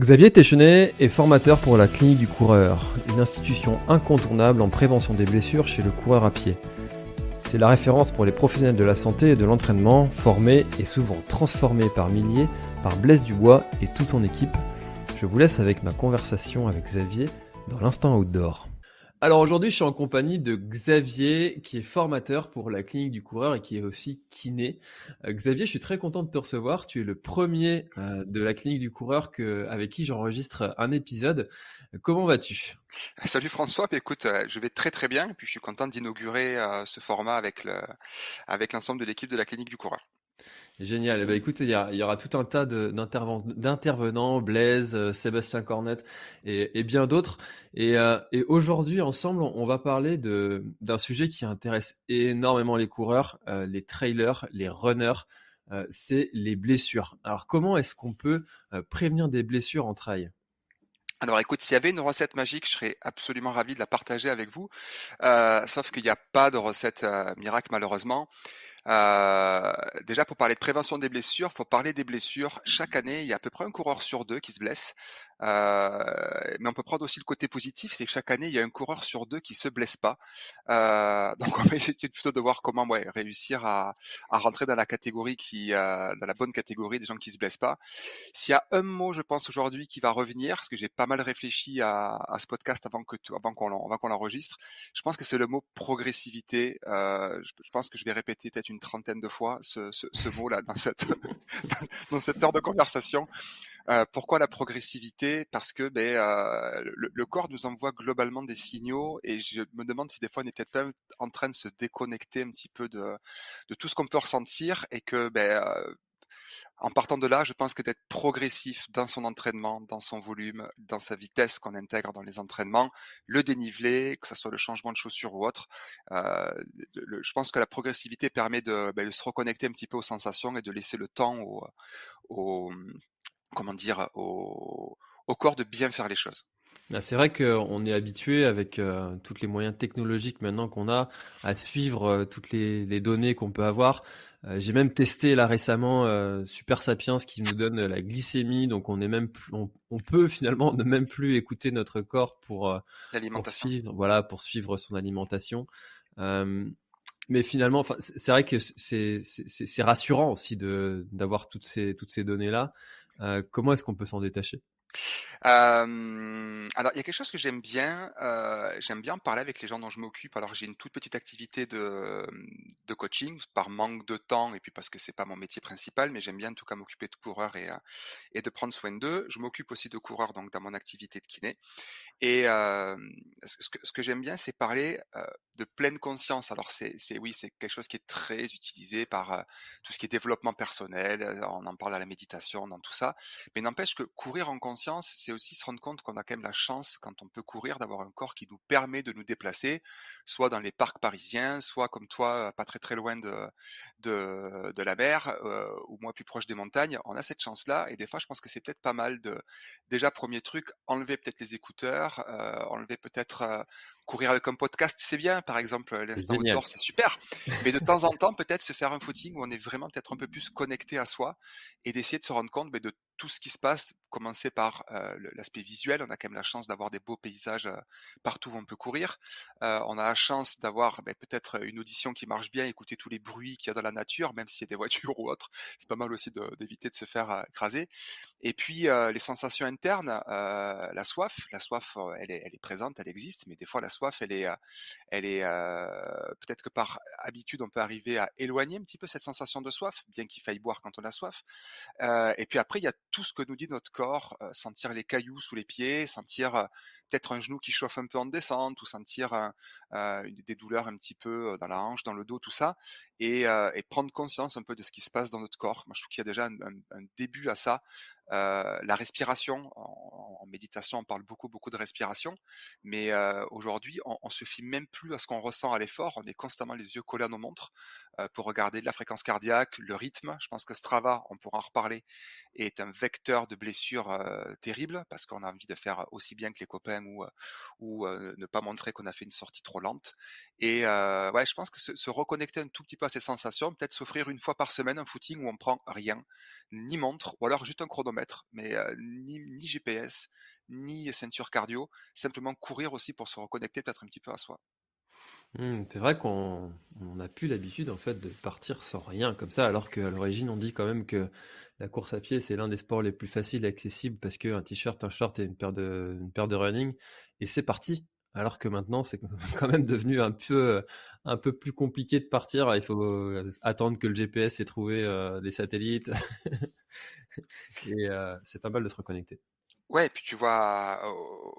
Xavier Téchenet est formateur pour la Clinique du Coureur, une institution incontournable en prévention des blessures chez le coureur à pied. C'est la référence pour les professionnels de la santé et de l'entraînement, formés et souvent transformés par milliers par Blaise Dubois et toute son équipe. Je vous laisse avec ma conversation avec Xavier dans l'instant outdoor. Alors aujourd'hui, je suis en compagnie de Xavier, qui est formateur pour la Clinique du Coureur et qui est aussi kiné. Xavier, je suis très content de te recevoir. Tu es le premier de la Clinique du Coureur avec qui j'enregistre un épisode. Comment vas-tu? Salut François, bah écoute, je vais très très bien et puis je suis content d'inaugurer ce format avec l'ensemble de l'équipe de la Clinique du Coureur. Génial. Eh ben, écoute, il y aura tout un tas d'intervenants, Blaise, Sébastien Cornette et bien d'autres. Et aujourd'hui, ensemble, on va parler d'un sujet qui intéresse énormément les coureurs, les trailers, les runners. C'est les blessures. Alors, comment est-ce qu'on peut prévenir des blessures en trail? Alors écoute, s'il y avait une recette magique, je serais absolument ravi de la partager avec vous. Sauf qu'il n'y a pas de recette miracle malheureusement. Déjà pour parler de prévention des blessures, faut parler des blessures. Chaque année, il y a à peu près un coureur sur deux qui se blesse. Mais on peut prendre aussi le côté positif, c'est que chaque année, il y a un coureur sur deux qui se blesse pas. Donc on va essayer plutôt de voir comment réussir à rentrer dans la catégorie dans la bonne catégorie des gens qui se blessent pas. S'il y a un mot, je pense aujourd'hui qui va revenir, parce que j'ai pas mal réfléchi à ce podcast avant qu'on l'enregistre, je pense que c'est le mot progressivité. Je pense que je vais répéter peut-être une trentaine de fois ce mot-là dans cette dans cette heure de conversation. Pourquoi la progressivité? Parce que le corps nous envoie globalement des signaux et je me demande si des fois on est peut-être même en train de se déconnecter un petit peu de tout ce qu'on peut ressentir et que en partant de là, je pense que d'être progressif dans son entraînement, dans son volume, dans sa vitesse qu'on intègre dans les entraînements, le dénivelé, que ce soit le changement de chaussure ou autre, je pense que la progressivité permet de se reconnecter un petit peu aux sensations et de laisser le temps au comment dire, au corps de bien faire les choses. Ah, c'est vrai qu'on est habitué avec tous les moyens technologiques maintenant qu'on a à suivre toutes les données qu'on peut avoir. J'ai même testé là récemment Super Sapiens qui nous donne la glycémie, donc on est même plus, on peut finalement ne même plus écouter notre corps pour L'alimentation. suivre, voilà, pour suivre son alimentation. Euh, mais finalement, enfin, c'est vrai que c'est rassurant aussi d'avoir toutes ces données-là. Comment est-ce qu'on peut s'en détacher? Alors il y a quelque chose que j'aime bien parler avec les gens dont je m'occupe. Alors j'ai une toute petite activité de coaching par manque de temps et puis parce que c'est pas mon métier principal, mais j'aime bien en tout cas m'occuper de coureurs et de prendre soin d'eux. Je m'occupe aussi de coureurs donc dans mon activité de kiné. Et ce que j'aime bien, c'est parler de pleine conscience. Alors oui, c'est quelque chose qui est très utilisé par tout ce qui est développement personnel. On en parle à la méditation, dans tout ça. Mais n'empêche que courir en conscience, c'est aussi se rendre compte qu'on a quand même la chance, quand on peut courir, d'avoir un corps qui nous permet de nous déplacer, soit dans les parcs parisiens, soit comme toi, pas très très loin de la mer, ou moi plus proche des montagnes. On a cette chance-là, et des fois, je pense que c'est peut-être pas mal de, déjà, premier truc, enlever peut-être les écouteurs, enlever peut-être courir avec un podcast, c'est bien, par exemple, C'est l'instant génial. outdoor, c'est super. Mais de temps en temps, peut-être se faire un footing où on est vraiment peut-être un peu plus connecté à soi et d'essayer de se rendre compte de tout ce qui se passe, commencer par l'aspect visuel. On a quand même la chance d'avoir des beaux paysages partout où on peut courir. On a la chance d'avoir peut-être une audition qui marche bien, écouter tous les bruits qu'il y a dans la nature, même si c'est des voitures ou autres. C'est pas mal aussi d'éviter de se faire écraser. Et puis les sensations internes, la soif, elle est présente, elle existe, mais des fois la soif, peut-être que par habitude, on peut arriver à éloigner un petit peu cette sensation de soif, bien qu'il faille boire quand on a soif. Et puis après, il y a tout ce que nous dit notre corps, sentir les cailloux sous les pieds, sentir peut-être un genou qui chauffe un peu en descente, ou sentir des douleurs un petit peu dans la hanche, dans le dos, tout ça, et prendre conscience un peu de ce qui se passe dans notre corps. Moi, je trouve qu'il y a déjà un début à ça. La respiration, en méditation, on parle beaucoup, beaucoup de respiration, mais aujourd'hui, on se fie même plus à ce qu'on ressent à l'effort. On est constamment les yeux collés à nos montres. pour regarder de la fréquence cardiaque, le rythme. Je pense que Strava, on pourra en reparler, est un vecteur de blessures terribles parce qu'on a envie de faire aussi bien que les copains ou ne pas montrer qu'on a fait une sortie trop lente. Et ouais, je pense que se reconnecter un tout petit peu à ces sensations, peut-être s'offrir une fois par semaine un footing où on prend rien, ni montre, ou alors juste un chronomètre, mais ni GPS, ni ceinture cardio, simplement courir aussi pour se reconnecter peut-être un petit peu à soi. C'est vrai qu'on n'a plus l'habitude en fait de partir sans rien comme ça, alors qu'à l'origine on dit quand même que la course à pied c'est l'un des sports les plus faciles et accessibles parce qu'un t-shirt, un short et une paire de running et c'est parti. Alors que maintenant c'est quand même devenu un peu plus compliqué de partir. Il faut attendre que le GPS ait trouvé des satellites et c'est pas mal de se reconnecter. Ouais, et puis tu vois,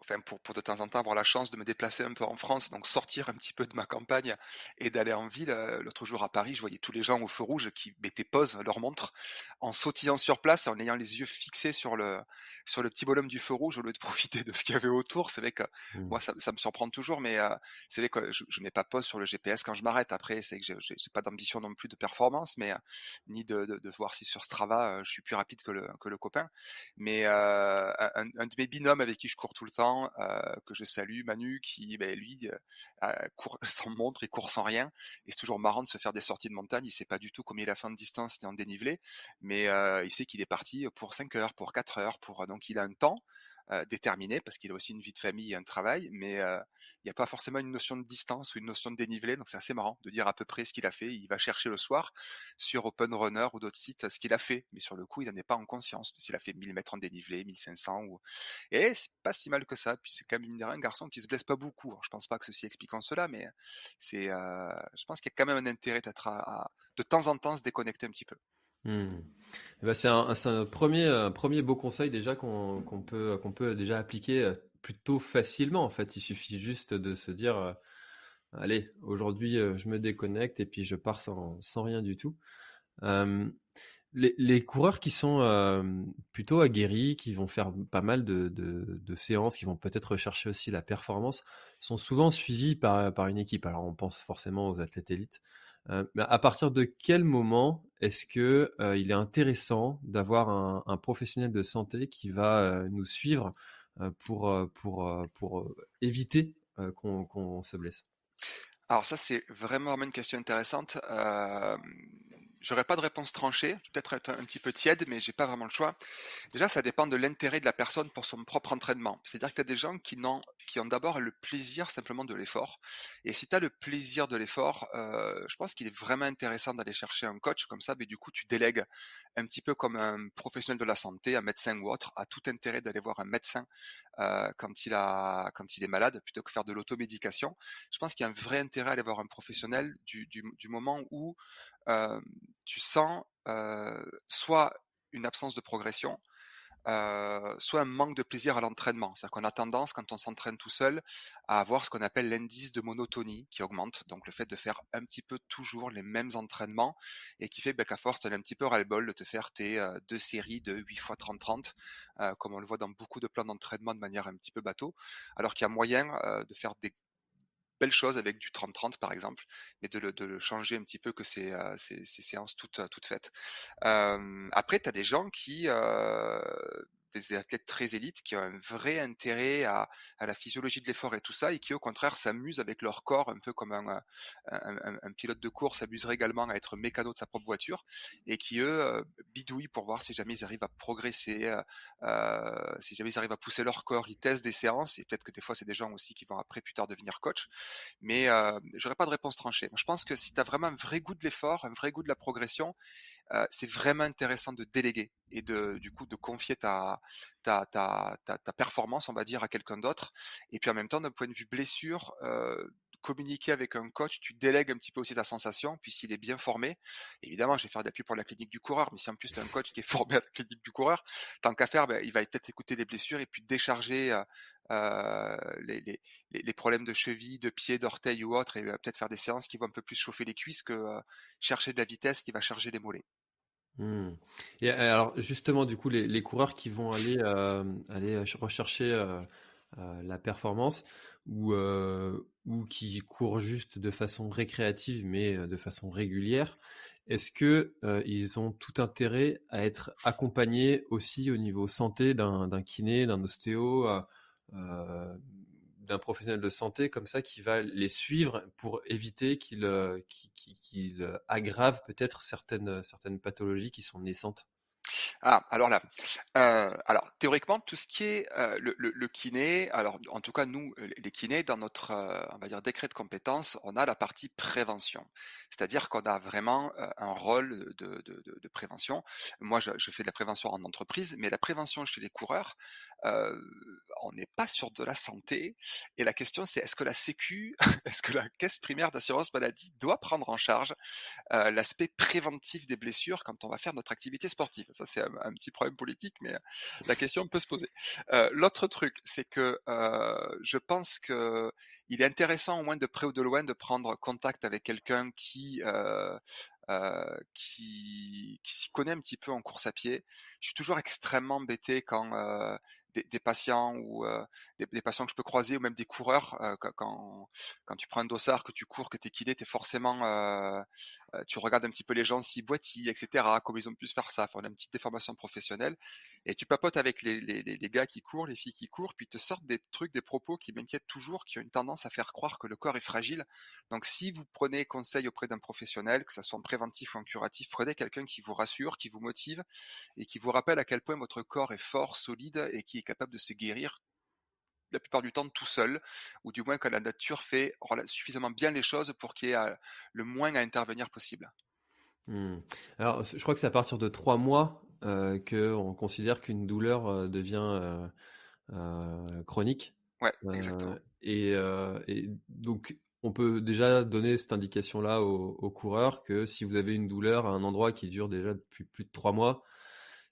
enfin pour de temps en temps avoir la chance de me déplacer un peu en France, donc sortir un petit peu de ma campagne et d'aller en ville. L'autre jour à Paris, je voyais tous les gens au feu rouge qui mettaient pause leur montre en sautillant sur place, en ayant les yeux fixés sur le petit bonhomme du feu rouge au lieu de profiter de ce qu'il y avait autour. C'est vrai que Mmh. moi ça me surprend toujours, mais c'est vrai que je mets pas pause sur le GPS quand je m'arrête. Après, c'est que j'ai pas d'ambition non plus de performance, mais ni de voir si sur Strava, je suis plus rapide que le copain. Mais un de mes binômes avec qui je cours tout le temps, que je salue, Manu, qui lui court sans montre, il court sans rien. Et c'est toujours marrant de se faire des sorties de montagne. Il sait pas du tout combien il a fait en distance ni en dénivelé, mais il sait qu'il est parti pour 5 heures, pour 4 heures, donc il a un temps déterminé parce qu'il a aussi une vie de famille et un travail, mais il n'y a pas forcément une notion de distance ou une notion de dénivelé, donc c'est assez marrant de dire à peu près ce qu'il a fait. Il va chercher le soir sur Open Runner ou d'autres sites ce qu'il a fait, mais sur le coup, il n'en est pas en conscience. S'il a fait 1000 mètres en dénivelé, 1500 et c'est pas si mal que ça. Puis c'est quand même un garçon qui se blesse pas beaucoup. Alors, je pense pas que ceci explique en cela, mais je pense qu'il y a quand même un intérêt d'être de temps en temps se déconnecter un petit peu. Mmh. Eh ben, c'est un premier beau conseil déjà qu'on peut déjà appliquer plutôt facilement en fait. Il suffit juste de se dire allez, aujourd'hui je me déconnecte et puis je pars sans rien du tout. Euh, les coureurs qui sont plutôt aguerris, qui vont faire pas mal de séances, qui vont peut-être rechercher aussi la performance, sont souvent suivis par une équipe. Alors on pense forcément aux athlètes élites. Mais à partir de quel moment est-ce que il est intéressant d'avoir un professionnel de santé qui va nous suivre pour éviter qu'on se blesse? Alors ça, c'est vraiment une question intéressante. J'aurais pas de réponse tranchée. Je vais peut-être être un petit peu tiède, mais j'ai pas vraiment le choix. Déjà, ça dépend de l'intérêt de la personne pour son propre entraînement. C'est-à-dire que tu as des gens qui ont d'abord le plaisir simplement de l'effort. Et si tu as le plaisir de l'effort, je pense qu'il est vraiment intéressant d'aller chercher un coach comme ça, mais du coup, tu délègues un petit peu comme un professionnel de la santé, un médecin ou autre, a tout intérêt d'aller voir un médecin quand il est malade, plutôt que faire de l'automédication. Je pense qu'il y a un vrai intérêt à aller voir un professionnel du moment où tu sens soit une absence de progression, soit un manque de plaisir à l'entraînement. C'est-à-dire qu'on a tendance, quand on s'entraîne tout seul, à avoir ce qu'on appelle l'indice de monotonie qui augmente. Donc le fait de faire un petit peu toujours les mêmes entraînements et qui fait qu'à force, tu as un petit peu ras-le-bol de te faire tes deux séries de 8 fois 30-30, comme on le voit dans beaucoup de plans d'entraînement de manière un petit peu bateau, alors qu'il y a moyen de faire des belle chose avec du 30-30 par exemple, mais de le changer un petit peu que ces séances toutes faites. Après, tu as des gens des athlètes très élites qui ont un vrai intérêt à la physiologie de l'effort et tout ça, et qui au contraire s'amusent avec leur corps, un peu comme un pilote de course s'amuserait également à être mécano de sa propre voiture, et qui eux bidouillent pour voir si jamais ils arrivent à progresser, si jamais ils arrivent à pousser leur corps, ils testent des séances, et peut-être que des fois c'est des gens aussi qui vont après plus tard devenir coach, mais j'aurais pas de réponse tranchée. Moi, je pense que si tu as vraiment un vrai goût de l'effort, un vrai goût de la progression, c'est vraiment intéressant de déléguer et du coup de confier ta performance, on va dire, à quelqu'un d'autre. Et puis en même temps, d'un point de vue blessure, communiquer avec un coach, tu délègues un petit peu aussi ta sensation, puis s'il est bien formé, évidemment, je vais faire d'appui pour la clinique du coureur, mais si en plus tu as un coach qui est formé à la clinique du coureur, tant qu'à faire, il va peut-être écouter les blessures et puis décharger les problèmes de cheville, de pied, d'orteil ou autre, et peut-être faire des séances qui vont un peu plus chauffer les cuisses que chercher de la vitesse qui va charger les mollets. Mmh. Et alors justement, du coup, les coureurs qui vont aller rechercher la performance ou ou qui courent juste de façon récréative, mais de façon régulière, est-ce que ils ont tout intérêt à être accompagnés aussi au niveau santé d'un kiné, d'un ostéo, euh, d'un professionnel de santé comme ça qui va les suivre pour éviter qu'ils aggravent peut-être certaines pathologies qui sont naissantes? Ah, alors là, alors théoriquement, tout ce qui est, le kiné, alors en tout cas nous, les kinés dans notre, on va dire décret de compétences, on a la partie prévention. C'est-à-dire qu'on a vraiment, un rôle de prévention. Moi, je fais de la prévention en entreprise, mais la prévention chez les coureurs, on n'est pas sur de la santé et la question c'est est-ce que la sécu, est-ce que la caisse primaire d'assurance maladie doit prendre en charge l'aspect préventif des blessures quand on va faire notre activité sportive. Ça, c'est un petit problème politique, mais la question peut se poser. L'autre truc, c'est que je pense que il est intéressant au moins de près ou de loin de prendre contact avec quelqu'un qui s'y connaît un petit peu en course à pied. Je suis toujours extrêmement embêté quand des patients ou des patients que je peux croiser ou même des coureurs quand tu prends un dossard, que tu cours, que t'es kiné, t'es forcément tu regardes un petit peu les gens s'ils boitillent, etc., comment ils ont pu se faire ça. Enfin, on a une petite déformation professionnelle. Et tu papotes avec les gars qui courent, les filles qui courent, puis ils te sortent des trucs, des propos qui m'inquiètent toujours, qui ont une tendance à faire croire que le corps est fragile. Donc si vous prenez conseil auprès d'un professionnel, que ça soit en préventif ou en curatif, prenez quelqu'un qui vous rassure, qui vous motive et qui vous rappelle à quel point votre corps est fort, solide et qui est capable de se guérir la plupart du temps tout seul, ou du moins que la nature fait suffisamment bien les choses pour qu'il y ait le moins à intervenir possible. Hmm. Alors, je crois que c'est à partir de 3 mois qu'on considère qu'une douleur devient chronique. Ouais, exactement. Et donc, on peut déjà donner cette indication-là aux coureurs que si vous avez une douleur à un endroit qui dure déjà depuis plus de 3 mois,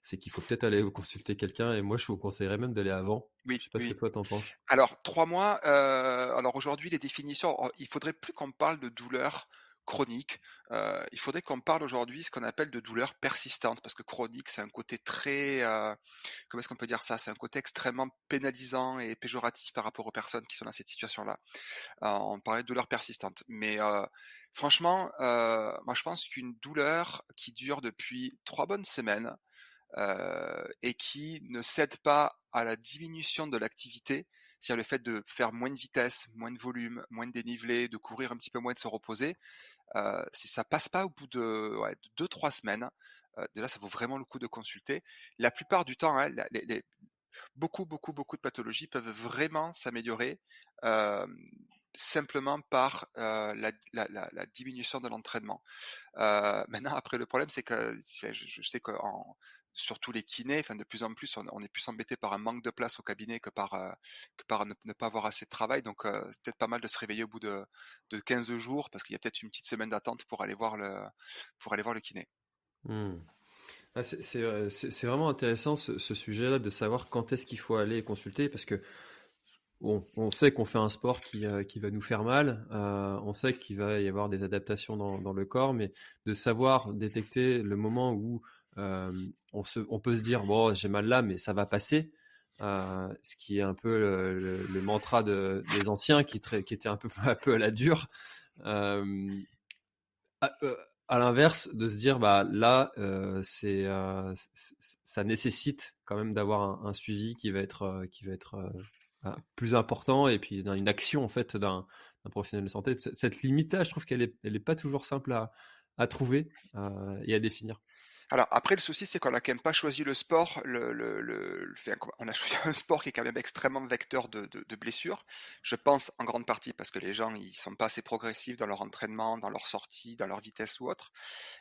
c'est qu'il faut peut-être aller consulter quelqu'un. Et moi, je vous conseillerais même d'aller avant. Oui, Je sais pas ce que oui. toi t'en penses. Alors 3 mois, alors aujourd'hui les définitions, il faudrait plus qu'on parle de douleur chronique, il faudrait qu'on parle aujourd'hui ce qu'on appelle de douleur persistante parce que chronique c'est un côté très, comment est-ce qu'on peut dire ça? C'est un côté extrêmement pénalisant et péjoratif par rapport aux personnes qui sont dans cette situation-là. On parlait de douleur persistante, mais franchement, moi je pense qu'une douleur qui dure depuis 3 bonnes semaines, et qui ne cède pas à la diminution de l'activité, c'est-à-dire le fait de faire moins de vitesse, moins de volume, moins de dénivelé, de courir un petit peu moins, de se reposer, si ça passe pas au bout de, ouais, de 2-3 semaines, déjà ça vaut vraiment le coup de consulter. La plupart du temps, hein, beaucoup de pathologies peuvent vraiment s'améliorer simplement par la diminution de l'entraînement. Maintenant, après, le problème, c'est que je sais que surtout les kinés, enfin, de plus en plus, on est plus embêté par un manque de place au cabinet que par ne pas avoir assez de travail. Donc, c'est peut-être pas mal de se réveiller au bout de 15 jours parce qu'il y a peut-être une petite semaine d'attente pour aller voir le kiné. Hmm. Ah, c'est vraiment intéressant ce sujet-là de savoir quand est-ce qu'il faut aller consulter parce que bon, on sait qu'on fait un sport qui va nous faire mal, on sait qu'il va y avoir des adaptations dans le corps, mais de savoir détecter le moment où on peut se dire bon j'ai mal là mais ça va passer, ce qui est un peu le mantra des anciens qui était un peu à la dure. Euh, à, euh, à l'inverse, de se dire bah là, ça nécessite quand même d'avoir un suivi qui va être plus important et puis une action en fait d'un professionnel de santé. Cette limite-là, je trouve elle est pas toujours simple à trouver et à définir. Alors après, le souci, c'est qu'on a quand même pas choisi le sport, enfin, on a choisi un sport qui est quand même extrêmement vecteur de blessures. Je pense en grande partie parce que les gens, ils sont pas assez progressifs dans leur entraînement, dans leur sortie, dans leur vitesse ou autre.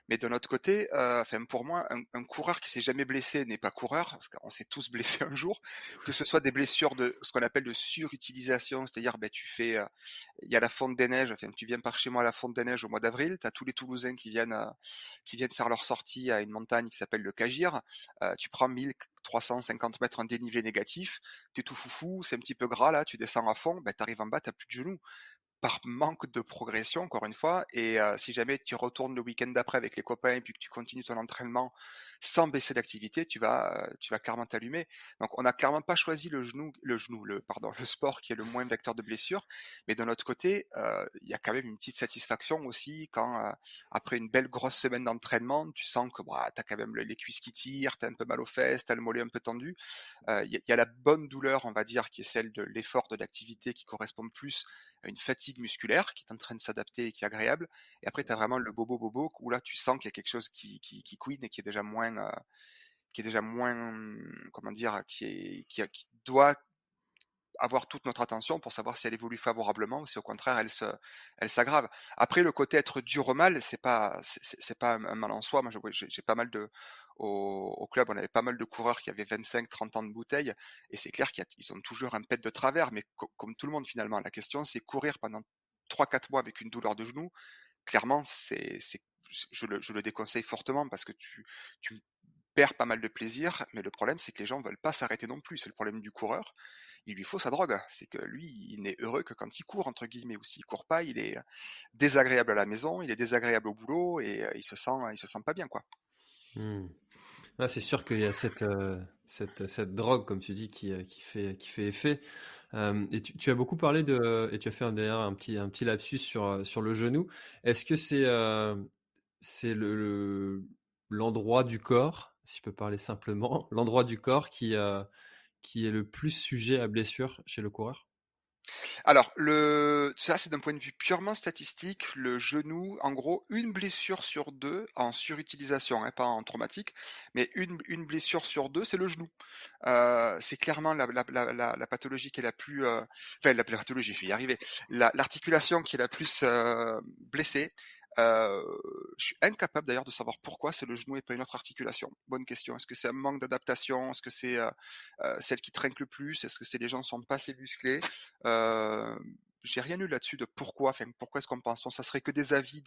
Mais de notre côté, enfin pour moi, un coureur qui s'est jamais blessé n'est pas coureur, parce qu'on s'est tous blessés un jour, que ce soit des blessures de ce qu'on appelle de surutilisation, c'est-à-dire ben, il y a la fonte des neiges, enfin tu viens par chez moi à la fonte des neiges au mois d'avril, tu as tous les Toulousains qui viennent faire leur sortie à une montagne qui s'appelle le Cagir, tu prends 1350 mètres en dénivelé négatif, t'es tout foufou, c'est un petit peu gras là, tu descends à fond, ben t'arrives en bas, t'as plus de genoux. par manque de progression, encore une fois. Et si jamais tu retournes le week-end d'après avec les copains et puis que tu continues ton entraînement sans baisser d'activité, tu vas clairement t'allumer. Donc, on n'a clairement pas choisi le sport qui est le moins vecteur de blessures. Mais d'un autre côté, il y a quand même une petite satisfaction aussi quand, après une belle grosse semaine d'entraînement, tu sens que bah, tu as quand même les cuisses qui tirent, tu as un peu mal aux fesses, tu as le mollet un peu tendu. Il y a la bonne douleur, on va dire, qui est celle de l'effort, de l'activité, qui correspond plus à une fatigue musculaire, qui est en train de s'adapter et qui est agréable. Et après, tu as vraiment le bobo, où là, tu sens qu'il y a quelque chose qui couine et qui est déjà moins, comment dire, qui doit avoir toute notre attention pour savoir si elle évolue favorablement ou si au contraire elle s'aggrave. Après, le côté être dur au mal, c'est pas un mal en soi. Moi, j'ai pas mal au club, on avait pas mal de coureurs qui avaient 25-30 ans de bouteille, et c'est clair qu'ils ont toujours un pet de travers, mais comme tout le monde finalement. La question, c'est courir pendant 3-4 mois avec une douleur de genou. Clairement, je le déconseille fortement parce que tu perds pas mal de plaisir, mais le problème, c'est que les gens veulent pas s'arrêter non plus. C'est le problème du coureur. Il lui faut sa drogue. C'est que lui, il n'est heureux que quand il court, entre guillemets, ou s'il court pas, il est désagréable à la maison, il est désagréable au boulot et il se sent pas bien, quoi. Hmm. Ah, c'est sûr qu'il y a cette drogue, comme tu dis, qui fait effet. Et tu as beaucoup parlé et tu as fait d'ailleurs un petit lapsus sur le genou. Est-ce que c'est l'endroit du corps, si je peux parler simplement, l'endroit du corps qui est le plus sujet à blessure chez le coureur? Alors, ça, c'est d'un point de vue purement statistique, le genou, en gros, une blessure sur deux en surutilisation, hein, pas en traumatique, mais une blessure sur deux, c'est le genou. C'est clairement la pathologie qui est la plus, enfin, la pathologie, je vais y arriver, l'articulation qui est la plus blessée. Euh, je suis incapable d'ailleurs de savoir pourquoi c'est le genou et pas une autre articulation. Bonne question. Est-ce que c'est un manque d'adaptation? Est-ce que c'est celle qui trinque le plus? Est-ce que c'est les gens sont pas assez musclés? Euh, j'ai rien lu là-dessus de pourquoi, enfin pourquoi est-ce qu'on pense. Ça serait que des avis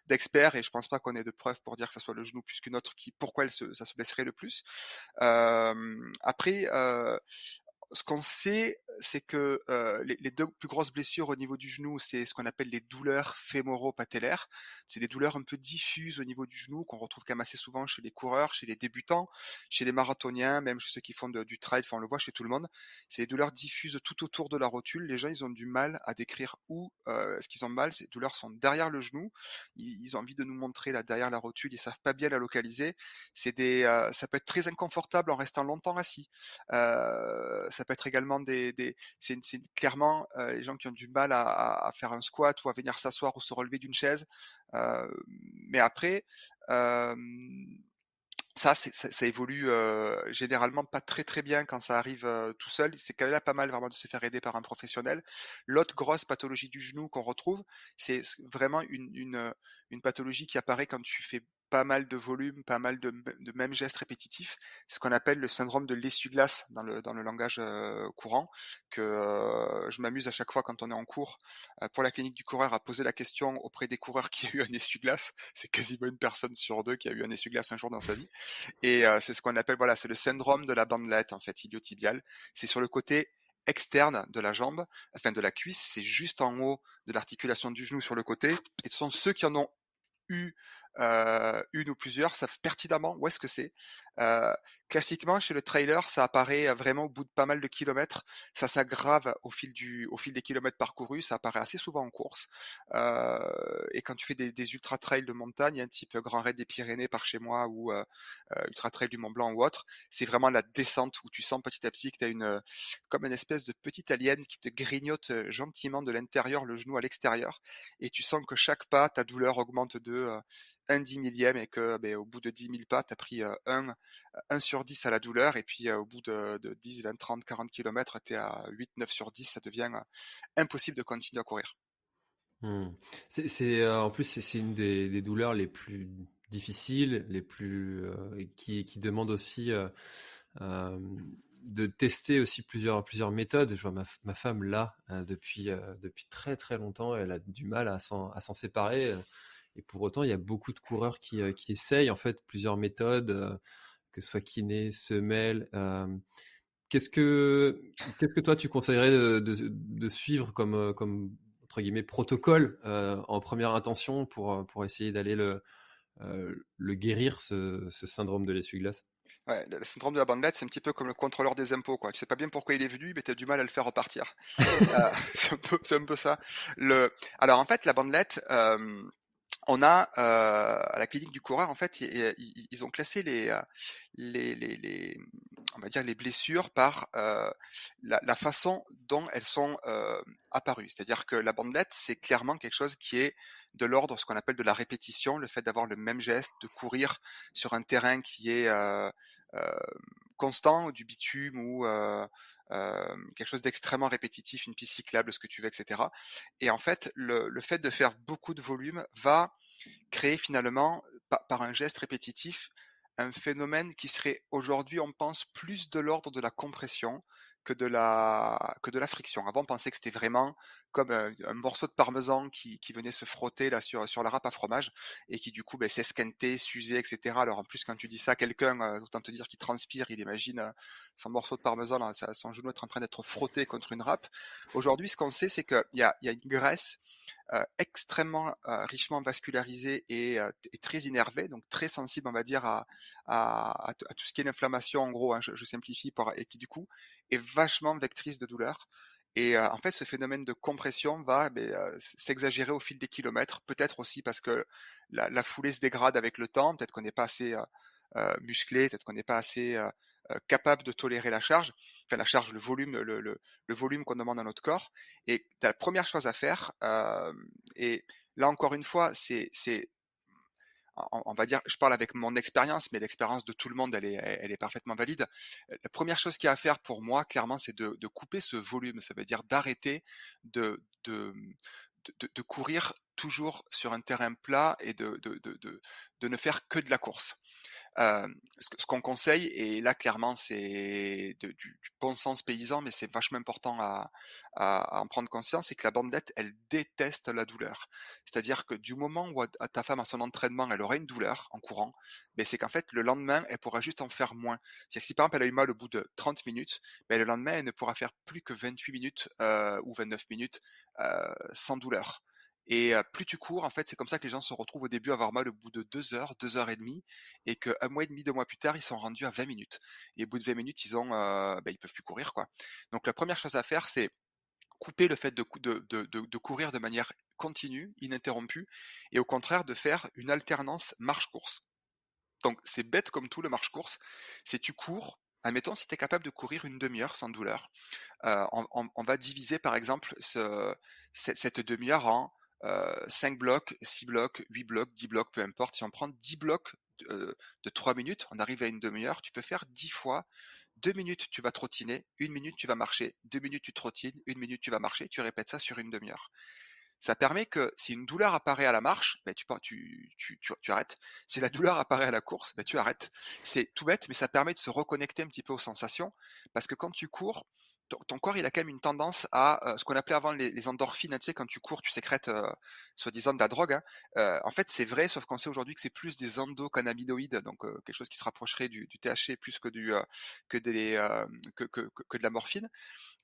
d'experts et je pense pas qu'on ait de preuves pour dire que ça soit le genou plus qu'une autre pourquoi ça se blesserait le plus. Après, ce qu'on sait, c'est que les deux plus grosses blessures au niveau du genou, c'est ce qu'on appelle les douleurs fémoro-patellaires. C'est des douleurs un peu diffuses au niveau du genou qu'on retrouve quand même assez souvent chez les coureurs, chez les débutants, chez les marathoniens, même chez ceux qui font du trail. Enfin, on le voit chez tout le monde. C'est des douleurs diffuses tout autour de la rotule. Les gens, ils ont du mal à décrire où est-ce qu'ils ont mal. Ces douleurs sont derrière le genou. Ils ont envie de nous montrer là derrière la rotule. Ils savent pas bien la localiser. Ça peut être très inconfortable en restant longtemps assis. Ça peut être également c'est clairement les gens qui ont du mal à faire un squat ou à venir s'asseoir ou se relever d'une chaise. Euh, mais après, euh, ça évolue généralement pas très très bien quand ça arrive tout seul. C'est quand même pas mal vraiment de se faire aider par un professionnel. L'autre grosse pathologie du genou qu'on retrouve, c'est vraiment une pathologie qui apparaît quand tu fais pas mal de volume, pas mal de mêmes gestes répétitifs. C'est ce qu'on appelle le syndrome de l'essuie-glace dans le langage courant, que je m'amuse à chaque fois quand on est en cours pour la clinique du coureur à poser la question auprès des coureurs qui a eu un essuie-glace. C'est quasiment une personne sur deux qui a eu un essuie-glace un jour dans sa vie. Et c'est ce qu'on appelle, voilà, c'est le syndrome de la bandelette, en fait, iliotibiale. C'est sur le côté externe de la jambe, enfin de la cuisse, c'est juste en haut de l'articulation du genou sur le côté. Et ce sont ceux qui en ont eu une ou plusieurs savent pertinemment où est-ce que c'est. Euh, Classiquement, chez le trailer, ça apparaît vraiment au bout de pas mal de kilomètres. Ça s'aggrave au fil des kilomètres parcourus. Ça apparaît assez souvent en course. Et quand tu fais des ultra trails de montagne, un type Grand Raid des Pyrénées par chez moi ou ultra trail du Mont Blanc ou autre, c'est vraiment la descente où tu sens petit à petit que tu as comme une espèce de petite alien qui te grignote gentiment de l'intérieur le genou à l'extérieur, et tu sens que chaque pas, ta douleur augmente de 1/10 000e et que au bout de 10 000 pas, tu as pris 1 sur 10 à la douleur, et puis au bout de 10, 20, 30, 40 km, tu es à 8, 9 sur 10, ça devient impossible de continuer à courir. Hmm. En plus, c'est une des douleurs les plus difficiles, qui demandent aussi euh, de tester aussi plusieurs méthodes. Je vois ma femme là depuis très très longtemps. Elle a du mal à s'en séparer. Et pour autant, il y a beaucoup de coureurs qui essayent en fait plusieurs méthodes, que ce soit kiné, semelle. Qu'est-ce que toi tu conseillerais de suivre comme entre guillemets protocole en première intention pour essayer d'aller le guérir ce syndrome de l'essuie-glace? Ouais, le syndrome de la bandelette, c'est un petit peu comme le contrôleur des impôts, quoi. Tu sais pas bien pourquoi il est venu, mais tu as du mal à le faire repartir. C'est un peu ça. Alors en fait, la bandelette, on a à la clinique du coureur, en fait, ils ont classé les on va dire les blessures par la façon dont elles sont apparues. C'est-à-dire que la bandelette, c'est clairement quelque chose qui est de l'ordre, ce qu'on appelle de la répétition, le fait d'avoir le même geste, de courir sur un terrain qui est euh, constant, du bitume ou quelque chose d'extrêmement répétitif, une piste cyclable, ce que tu veux, etc. Et en fait, le fait de faire beaucoup de volume va créer finalement, par un geste répétitif, un phénomène qui serait aujourd'hui, on pense, plus de l'ordre de la compression que de la friction. Avant, on pensait que c'était vraiment comme un morceau de parmesan qui venait se frotter là sur la râpe à fromage et qui du coup s'esquintait, s'usait, etc. Alors en plus, quand tu dis ça à quelqu'un, autant te dire qu'il transpire, il imagine son morceau de parmesan, là, son genou est en train d'être frotté contre une râpe. Aujourd'hui, ce qu'on sait, c'est qu'il y a une graisse extrêmement richement vascularisé et très innervé, donc très sensible, on va dire, à tout ce qui est l'inflammation, en gros, hein, je simplifie, et qui du coup est vachement vectrice de douleur. Et en fait, ce phénomène de compression va s'exagérer au fil des kilomètres, peut-être aussi parce que la foulée se dégrade avec le temps, peut-être qu'on n'est pas assez musclé, peut-être qu'on n'est pas assez capable de tolérer la charge, enfin la charge, le volume qu'on demande à notre corps. Et la première chose à faire, et là encore une fois, on va dire, je parle avec mon expérience, mais l'expérience de tout le monde, elle est parfaitement valide. La première chose qu'il y a à faire pour moi, clairement, c'est de couper ce volume. Ça veut dire d'arrêter de courir toujours sur un terrain plat et de ne faire que de la course. Ce qu'on conseille, et là clairement c'est du bon sens paysan, mais c'est vachement important à en prendre conscience, c'est que la bandelette, elle déteste la douleur. C'est-à-dire que du moment où ta femme à son entraînement, elle aura une douleur en courant, ben c'est qu'en fait le lendemain, elle pourra juste en faire moins. C'est-à-dire que si par exemple elle a eu mal au bout de 30 minutes, ben, le lendemain, elle ne pourra faire plus que 28 minutes ou 29 minutes sans douleur. Et plus tu cours, en fait, c'est comme ça que les gens se retrouvent au début à avoir mal au bout de 2 heures, 2 heures et demie, et qu'un mois et demi, 2 mois plus tard, ils sont rendus à 20 minutes. Et au bout de 20 minutes, ils peuvent plus courir, quoi. Donc la première chose à faire, c'est couper le fait de courir de manière continue, ininterrompue, et au contraire de faire une alternance marche-course. Donc c'est bête comme tout le marche-course, c'est tu cours, admettons si tu es capable de courir une demi-heure sans douleur, on va diviser par exemple cette demi-heure en 5 blocs, 6 blocs, 8 blocs, 10 blocs, peu importe. Si on prend 10 blocs de 3 minutes, on arrive à une demi-heure, tu peux faire 10 fois. 2 minutes, tu vas trottiner, 1 minute, tu vas marcher, 2 minutes, tu trottines, 1 minute, tu vas marcher, tu répètes ça sur une demi-heure. Ça permet que si une douleur apparaît à la marche, tu arrêtes. Si la douleur apparaît à la course, tu arrêtes. C'est tout bête, mais ça permet de se reconnecter un petit peu aux sensations, parce que quand tu cours, ton corps il a quand même une tendance à ce qu'on appelait avant les endorphines. Tu sais, quand tu cours, tu sécrètes soi-disant de la drogue, hein. En fait, c'est vrai, sauf qu'on sait aujourd'hui que c'est plus des endocannabinoïdes, donc quelque chose qui se rapprocherait du THC plus que de la morphine.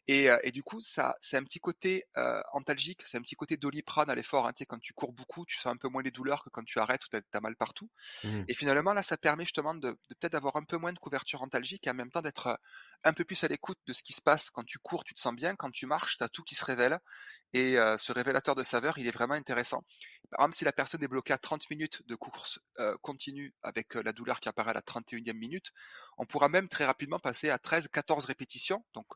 Et du coup, ça, c'est un petit côté antalgique, c'est un petit côté Doliprane à l'effort, hein. Tu sais, quand tu cours beaucoup, tu sens un peu moins les douleurs que quand tu arrêtes ou t'as mal partout. Mmh. Et finalement, là, ça permet justement de peut-être avoir un peu moins de couverture antalgique et en même temps d'être un peu plus à l'écoute de ce qui se passe. Quand tu cours, tu te sens bien. Quand tu marches, tu as tout qui se révèle. Et ce révélateur de saveur, il est vraiment intéressant. Par exemple, si la personne est bloquée à 30 minutes de course continue avec la douleur qui apparaît à la 31e minute, on pourra même très rapidement passer à 13, 14 répétitions. Donc,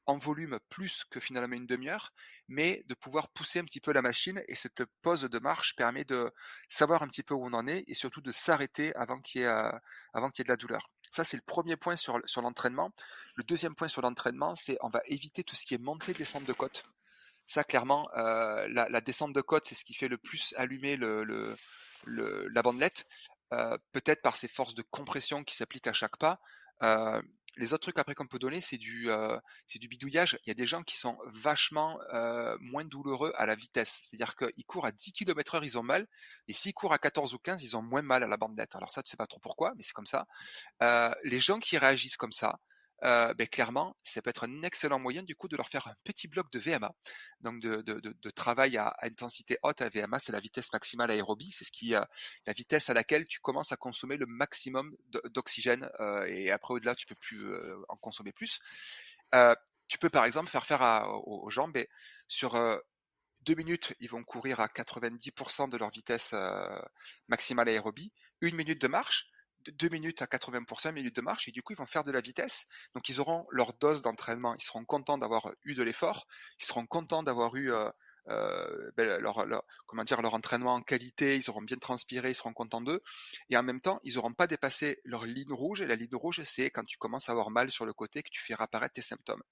en volume plus que finalement une demi-heure, mais de pouvoir pousser un petit peu la machine, et cette pause de marche permet de savoir un petit peu où on en est et surtout de s'arrêter avant qu'il y ait de la douleur. Ça, c'est le premier point sur l'entraînement. Le deuxième point sur l'entraînement, c'est on va éviter tout ce qui est montée, descente de côte. Ça, clairement, la descente de côte, c'est ce qui fait le plus allumer la bandelette, peut-être par ces forces de compression qui s'appliquent à chaque pas. Les autres trucs après qu'on peut donner, c'est du bidouillage. Il y a des gens qui sont vachement moins douloureux à la vitesse. C'est-à-dire qu'ils courent à 10 km/h, ils ont mal, et s'ils courent à 14 ou 15, ils ont moins mal à la bandelette. Alors ça, tu sais pas trop pourquoi, mais c'est comme ça. Les gens qui réagissent comme ça, clairement, ça peut être un excellent moyen du coup de leur faire un petit bloc de VMA, donc de travail à intensité haute. À VMA, c'est la vitesse maximale aérobie, c'est la vitesse à laquelle tu commences à consommer le maximum d'oxygène, et après au-delà, tu peux plus en consommer plus. Euh, Tu peux par exemple faire aux gens, sur 2 minutes, ils vont courir à 90% de leur vitesse maximale aérobie. 1 minute de marche, 2 minutes à 80%, 1 minute de marche, et du coup, ils vont faire de la vitesse. Donc, ils auront leur dose d'entraînement. Ils seront contents d'avoir eu de l'effort. Ils seront contents d'avoir eu comment dire, leur entraînement en qualité. Ils auront bien transpiré. Ils seront contents d'eux. Et en même temps, ils n'auront pas dépassé leur ligne rouge. Et la ligne rouge, c'est quand tu commences à avoir mal sur le côté que tu fais réapparaître tes symptômes.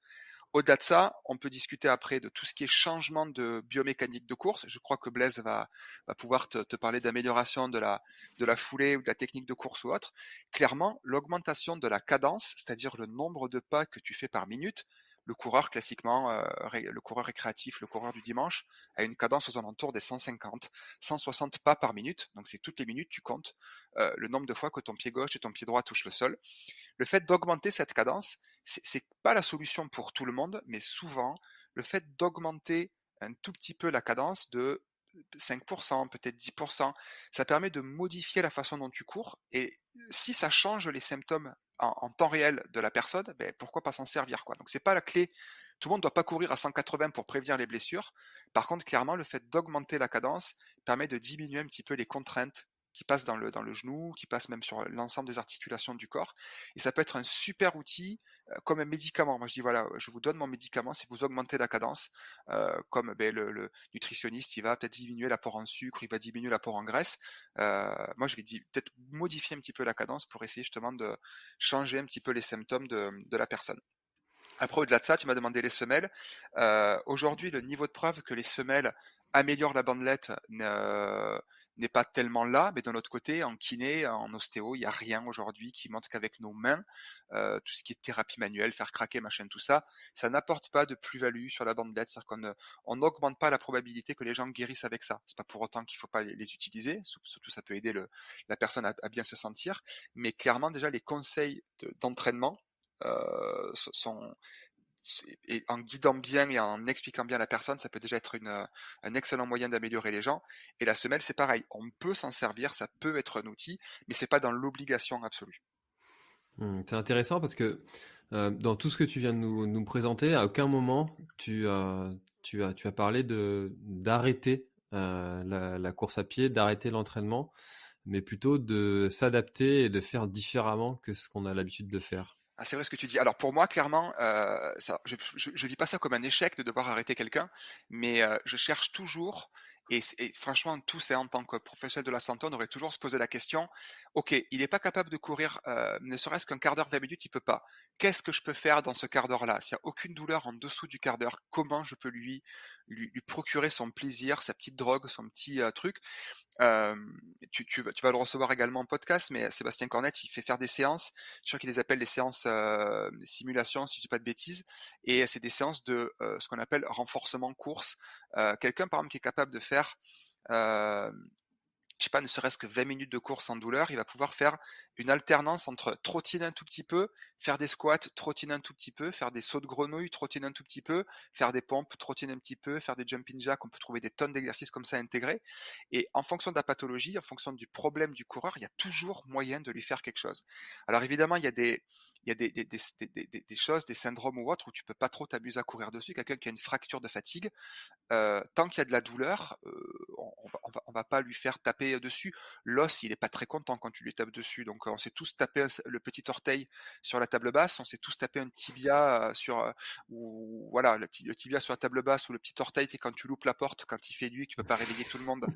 Au-delà de ça, on peut discuter après de tout ce qui est changement de biomécanique de course. Je crois que Blaise va pouvoir te parler d'amélioration de la foulée ou de la technique de course ou autre. Clairement, l'augmentation de la cadence, c'est-à-dire le nombre de pas que tu fais par minute, le coureur classiquement, le coureur récréatif, le coureur du dimanche, a une cadence aux alentours des 150, 160 pas par minute. Donc c'est toutes les minutes, tu comptes le nombre de fois que ton pied gauche et ton pied droit touchent le sol. Le fait d'augmenter cette cadence, c'est pas la solution pour tout le monde, mais souvent, le fait d'augmenter un tout petit peu la cadence de 5%, peut-être 10%, ça permet de modifier la façon dont tu cours. Et si ça change les symptômes en temps réel de la personne, pourquoi pas s'en servir, quoi. Donc c'est pas la clé. Tout le monde ne doit pas courir à 180 pour prévenir les blessures. Par contre, clairement, le fait d'augmenter la cadence permet de diminuer un petit peu les contraintes qui passent dans le genou, qui passent même sur l'ensemble des articulations du corps. Et ça peut être un super outil, comme un médicament. Moi, je dis, voilà, je vous donne mon médicament si vous augmentez la cadence, comme le nutritionniste, il va peut-être diminuer l'apport en sucre, il va diminuer l'apport en graisse. Moi, je vais peut-être modifier un petit peu la cadence pour essayer justement de changer un petit peu les symptômes de la personne. Après, au-delà de ça, tu m'as demandé les semelles. Aujourd'hui, le niveau de preuve que les semelles améliorent la bandelette n'est pas tellement là, mais d'un autre côté, en kiné, en ostéo, il n'y a rien aujourd'hui qui montre qu'avec nos mains, tout ce qui est thérapie manuelle, faire craquer, machin, tout ça, ça n'apporte pas de plus-value sur la bandelette. C'est-à-dire qu'on n'augmente pas la probabilité que les gens guérissent avec ça. C'est pas pour autant qu'il faut pas les utiliser, surtout ça peut aider la personne à bien se sentir, mais clairement déjà les conseils d'entraînement sont et en guidant bien et en expliquant bien à la personne, ça peut déjà être un excellent moyen d'améliorer les gens. Et la semelle, c'est pareil. On peut s'en servir, ça peut être un outil, mais c'est pas dans l'obligation absolue. C'est intéressant parce que dans tout ce que tu viens de nous présenter, à aucun moment tu as parlé d'arrêter la course à pied, d'arrêter l'entraînement, mais plutôt de s'adapter et de faire différemment que ce qu'on a l'habitude de faire. Ah, c'est vrai ce que tu dis. Alors pour moi, clairement, je vis pas ça comme un échec de devoir arrêter quelqu'un, mais je cherche toujours, et franchement, tous, et en tant que professionnel de la santé, on devrait toujours se poser la question, ok, il n'est pas capable de courir, ne serait-ce qu'un quart d'heure, 20 minutes, il peut pas. Qu'est-ce que je peux faire dans ce quart d'heure-là? S'il n'y a aucune douleur en dessous du quart d'heure, comment je peux lui procurer son plaisir, sa petite drogue, son petit truc? Tu vas le recevoir également en podcast, mais Sébastien Cornette, il fait faire des séances. Je crois qu'il les appelle les séances simulation, si je dis pas de bêtises. Et c'est des séances de ce qu'on appelle renforcement course. Quelqu'un, par exemple, qui est capable de faire euh, je sais pas, ne serait-ce que 20 minutes de course sans douleur, il va pouvoir faire une alternance entre trottiner un tout petit peu, faire des squats, trottiner un tout petit peu, faire des sauts de grenouille, trottiner un tout petit peu, faire des pompes, trottiner un petit peu, faire des jumping jacks. On peut trouver des tonnes d'exercices comme ça intégrés. Et en fonction de la pathologie, en fonction du problème du coureur, il y a toujours moyen de lui faire quelque chose. Alors évidemment, il y a des choses, des syndromes ou autres où tu peux pas trop t'abuser à courir dessus. Quelqu'un qui a une fracture de fatigue, tant qu'il y a de la douleur, on va pas lui faire taper dessus. L'os, il est pas très content quand tu lui tapes dessus. Donc, on s'est tous tapé le petit orteil sur la table basse, on s'est tous tapé un tibia ou voilà, le tibia sur la table basse ou le petit orteil, quand tu loupes la porte, quand il fait nuit, que tu veux pas réveiller tout le monde,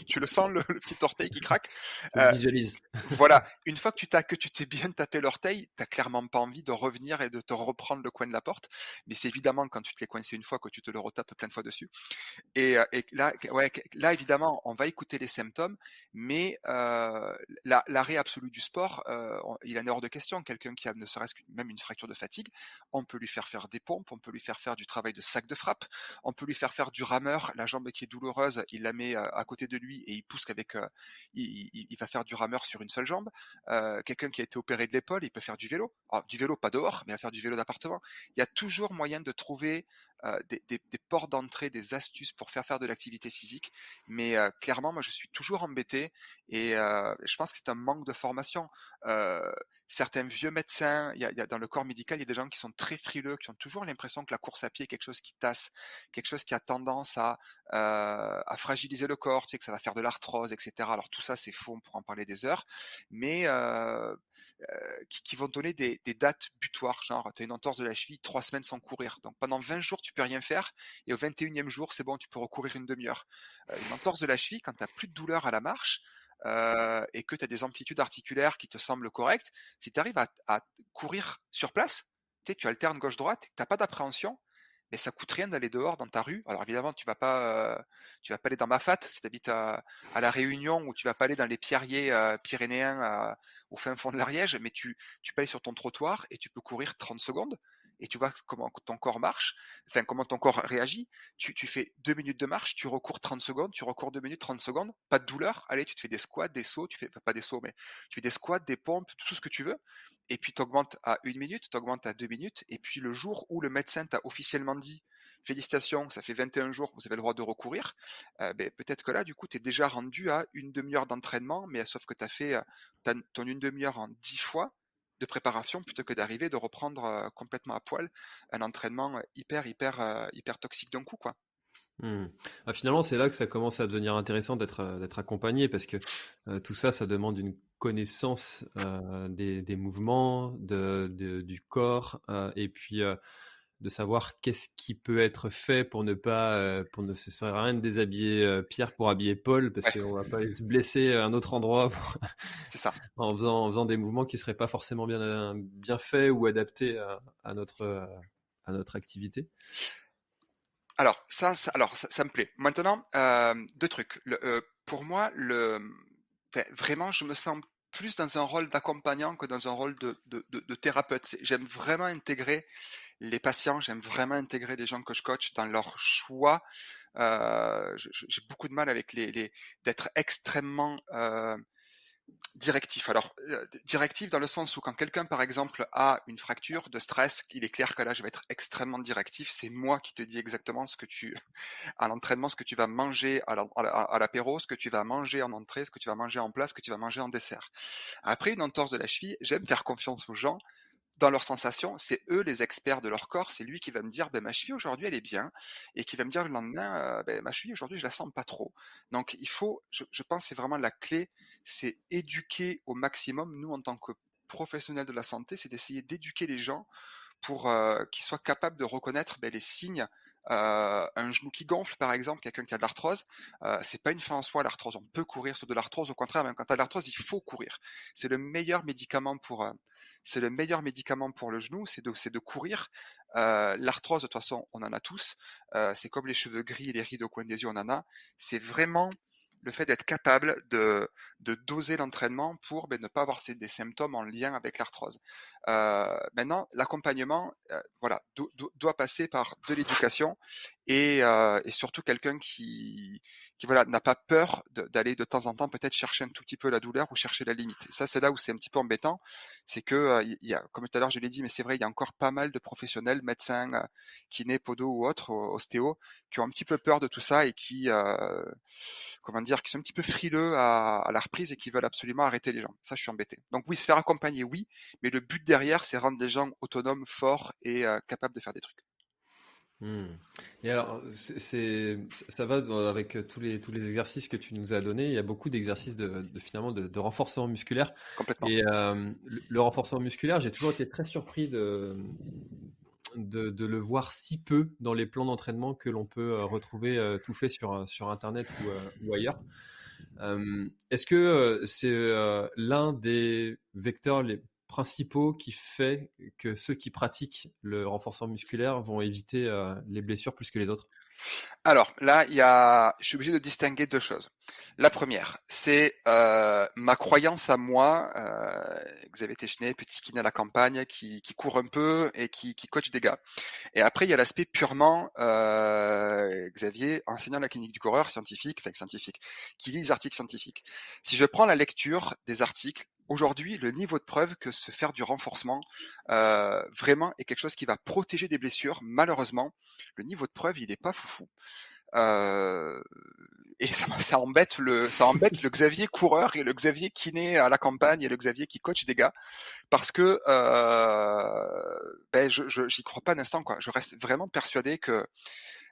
tu le sens le petit orteil qui craque. Je le Euh, visualise. voilà, une fois que tu t'es bien tapé l'orteil, t'as clairement pas envie de revenir et de te reprendre le coin de la porte. Mais c'est évidemment quand tu te l'es coincé une fois que tu te le retapes plein de fois dessus. Et là, ouais, là, évidemment, on va écouter les symptômes, mais l'arrêt absolu absolue du sport, il en est hors de question. Quelqu'un qui a ne serait-ce que même une fracture de fatigue, on peut lui faire faire des pompes, on peut lui faire faire du travail de sac de frappe, on peut lui faire faire du rameur. La jambe qui est douloureuse, il la met, à côté de lui et il pousse qu'avec, il va faire du rameur sur une seule jambe. Quelqu'un qui a été opéré de l'épaule, il peut faire du vélo. Alors du vélo pas dehors, mais il va faire du vélo d'appartement. Il y a toujours moyen de trouver, des ports d'entrée, des astuces pour faire de l'activité physique. Mais clairement, moi, je suis toujours embêté et je pense que c'est un manque de formation. Heu, Certains vieux médecins, il y a dans le corps médical, il y a des gens qui sont très frileux, qui ont toujours l'impression que la course à pied est quelque chose qui tasse, quelque chose qui a tendance à fragiliser le corps, tu sais, que ça va faire de l'arthrose et cetera. Alors tout ça, c'est faux, on pourra en parler des heures, mais qui vont donner des dates butoirs, genre tu as une entorse de la cheville, 3 semaines sans courir. Donc pendant 20 jours, tu peux rien faire et au 21e jour, c'est bon, tu peux recourir une demi-heure. Une entorse de la cheville, quand tu as plus de douleur à la marche, et que tu as des amplitudes articulaires qui te semblent correctes, si tu arrives à courir sur place, tu sais, tu alternes gauche-droite, tu as pas d'appréhension, mais ça coûte rien d'aller dehors dans ta rue. Alors évidemment, tu vas pas aller dans Mafat si tu habites à La Réunion, ou tu vas pas aller dans les pierriers pyrénéens au fin fond de l'Ariège, mais tu peux aller sur ton trottoir et tu peux courir 30 secondes et tu vois comment ton corps marche, enfin comment ton corps réagit. Tu fais 2 minutes de marche, tu recours 30 secondes, tu recours 2 minutes, 30 secondes, pas de douleur. Allez, tu te fais des squats, des sauts, enfin, pas des sauts, mais tu fais des squats, des pompes, tout ce que tu veux. Et puis tu augmentes à 1 minute, tu augmentes à 2 minutes. Et puis le jour où le médecin t'a officiellement dit félicitations, ça fait 21 jours que vous avez le droit de recourir, peut-être que là, du coup, tu es déjà rendu à une demi-heure d'entraînement, mais sauf que tu as fait ton une demi-heure en 10 fois de préparation plutôt que d'arriver de reprendre complètement à poil un entraînement hyper toxique d'un coup, quoi. Mmh. Ah, finalement, c'est là que ça commence à devenir intéressant d'être accompagné parce que tout ça, ça demande une connaissance des mouvements, du corps et puis de savoir qu'est-ce qui peut être fait pour ne se sert à rien de déshabiller Pierre pour habiller Paul parce Ouais, qu'on va pas aller se blesser à un autre endroit c'est ça. en faisant des mouvements qui seraient pas forcément bien faits ou adaptés à notre activité. Alors ça me plaît. Maintenant, 2 trucs. Pour moi, vraiment, je me sens plus dans un rôle d'accompagnant que dans un rôle de thérapeute. J'aime vraiment intégrer les patients, j'aime vraiment intégrer les gens que je coach dans leur choix. J'ai beaucoup de mal avec les d'être extrêmement, directif. Alors, directif dans le sens où quand quelqu'un, par exemple, a une fracture de stress, il est clair que là, je vais être extrêmement directif. C'est moi qui te dis exactement à l'entraînement, ce que tu vas manger à l'apéro, ce que tu vas manger en entrée, ce que tu vas manger en plat, ce que tu vas manger en dessert. Après une entorse de la cheville, j'aime faire confiance aux gens dans leurs sensations. C'est eux les experts de leur corps. C'est lui qui va me dire, ben, ma cheville aujourd'hui, elle est bien. Et qui va me dire le lendemain, ben, ma cheville aujourd'hui, je la sens pas trop. Donc, je pense que c'est vraiment la clé, c'est éduquer au maximum. Nous, en tant que professionnels de la santé, c'est d'essayer d'éduquer les gens pour qu'ils soient capables de reconnaître les signes. Un genou qui gonfle, par exemple, quelqu'un qui a de l'arthrose, c'est pas une fin en soi, l'arthrose. On peut courir sur de l'arthrose, au contraire, même quand tu as de l'arthrose, il faut courir. C'est le meilleur médicament pour le genou, c'est de courir. L'arthrose, de toute façon, on en a tous. C'est comme les cheveux gris et les rides au coin des yeux, on en a. C'est vraiment le fait d'être capable de doser l'entraînement pour ne pas avoir des symptômes en lien avec l'arthrose. Maintenant, l'accompagnement, voilà, doit passer par de l'éducation et surtout quelqu'un qui voilà, n'a pas peur d'aller de temps en temps peut-être chercher un tout petit peu la douleur ou chercher la limite. Et ça, c'est là où c'est un petit peu embêtant, c'est que il y a, comme tout à l'heure je l'ai dit, mais c'est vrai, il y a encore pas mal de professionnels, médecins, kinés, podo ou autres, ostéo, qui ont un petit peu peur de tout ça et comment dire, qui sont un petit peu frileux à la reprise et qui veulent absolument arrêter les gens. Ça, je suis embêté. Donc oui, se faire accompagner, oui, mais le but derrière, c'est rendre les gens autonomes, forts et capables de faire des trucs. Hmm. Et alors, ça va avec tous les exercices que tu nous as donnés. Il y a beaucoup d'exercices finalement de renforcement musculaire. Complètement. Et le renforcement musculaire, j'ai toujours été très surpris de le voir si peu dans les plans d'entraînement que l'on peut retrouver tout fait sur Internet ou ailleurs. Est-ce que c'est l'un des vecteurs les principaux qui fait que ceux qui pratiquent le renforcement musculaire vont éviter les blessures plus que les autres? Alors là, je suis obligé de distinguer deux choses. La première, c'est ma croyance à moi, Xavier Téchenet, petit kiné à la campagne, qui court un peu et qui coach des gars. Et après, il y a l'aspect purement Xavier, enseignant à la clinique du coureur, scientifique, qui lit les articles scientifiques. Si je prends la lecture des articles, aujourd'hui, le niveau de preuve que se faire du renforcement vraiment est quelque chose qui va protéger des blessures, malheureusement, le niveau de preuve, il n'est pas foufou. Euh, et ça embête le Xavier coureur et le Xavier kiné à la campagne et le Xavier qui coach des gars parce que j'y crois pas un instant quoi. Je reste vraiment persuadé que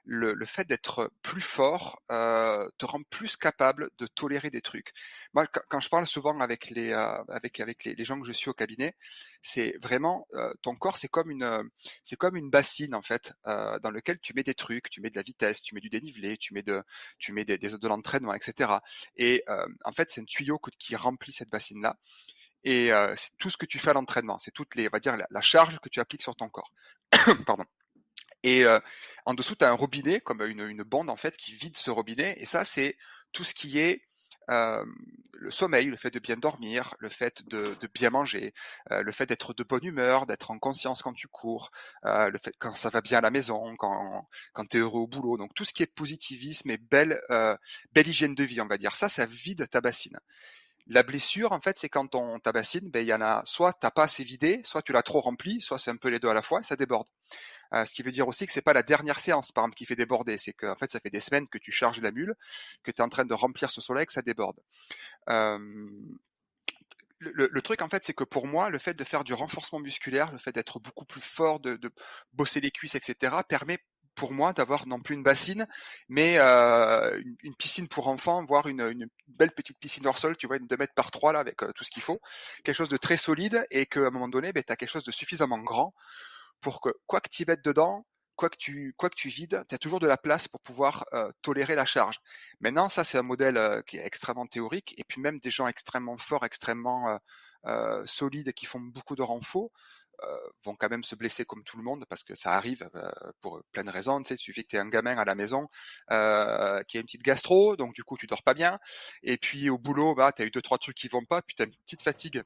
le fait d'être plus fort te rend plus capable de tolérer des trucs. Moi, quand je parle souvent avec les gens que je suis au cabinet, c'est vraiment ton corps, c'est comme une bassine en fait, dans lequel tu mets des trucs, tu mets de la vitesse, tu mets du dénivelé, tu mets de l'entraînement, etc. Et en fait, c'est un tuyau qui remplit cette bassine là. Et c'est tout ce que tu fais à l'entraînement, c'est on va dire, la charge que tu appliques sur ton corps. Pardon. Et en dessous, tu as un robinet, comme une bande en fait, qui vide ce robinet. Et ça, c'est tout ce qui est le sommeil, le fait de bien dormir, le fait de bien manger, le fait d'être de bonne humeur, d'être en conscience quand tu cours, le fait quand ça va bien à la maison, quand tu es heureux au boulot. Donc tout ce qui est positivisme et belle hygiène de vie, on va dire. Ça vide ta bassine. La blessure, en fait, c'est quand ta bassine, il y en a soit t'as pas assez vidé, soit tu l'as trop rempli, soit c'est un peu les deux à la fois, et ça déborde. Ce qui veut dire aussi que c'est pas la dernière séance, par exemple, qui fait déborder. C'est que, en fait, ça fait des semaines que tu charges la mule, que tu es en train de remplir ce soleil, que ça déborde. Euh, le truc, en fait, c'est que pour moi, le fait de faire du renforcement musculaire, le fait d'être beaucoup plus fort, de bosser les cuisses, etc., permet pour moi d'avoir non plus une bassine, mais une piscine pour enfants, voire une belle petite piscine hors sol, tu vois, une 2 mètres par 3 là, avec tout ce qu'il faut. Quelque chose de très solide et qu'à un moment donné, tu as quelque chose de suffisamment grand pour que, quoi que tu y mettes dedans, quoi que tu vides, tu as toujours de la place pour pouvoir tolérer la charge. Maintenant, ça, c'est un modèle qui est extrêmement théorique, et puis même des gens extrêmement forts, extrêmement solides, qui font beaucoup de renfort, vont quand même se blesser comme tout le monde, parce que ça arrive pour plein de raisons. Tu sais, il suffit que tu aies un gamin à la maison qui a une petite gastro, donc du coup, tu dors pas bien, et puis au boulot, bah, tu as eu 2-3 trucs qui vont pas, puis tu as une petite fatigue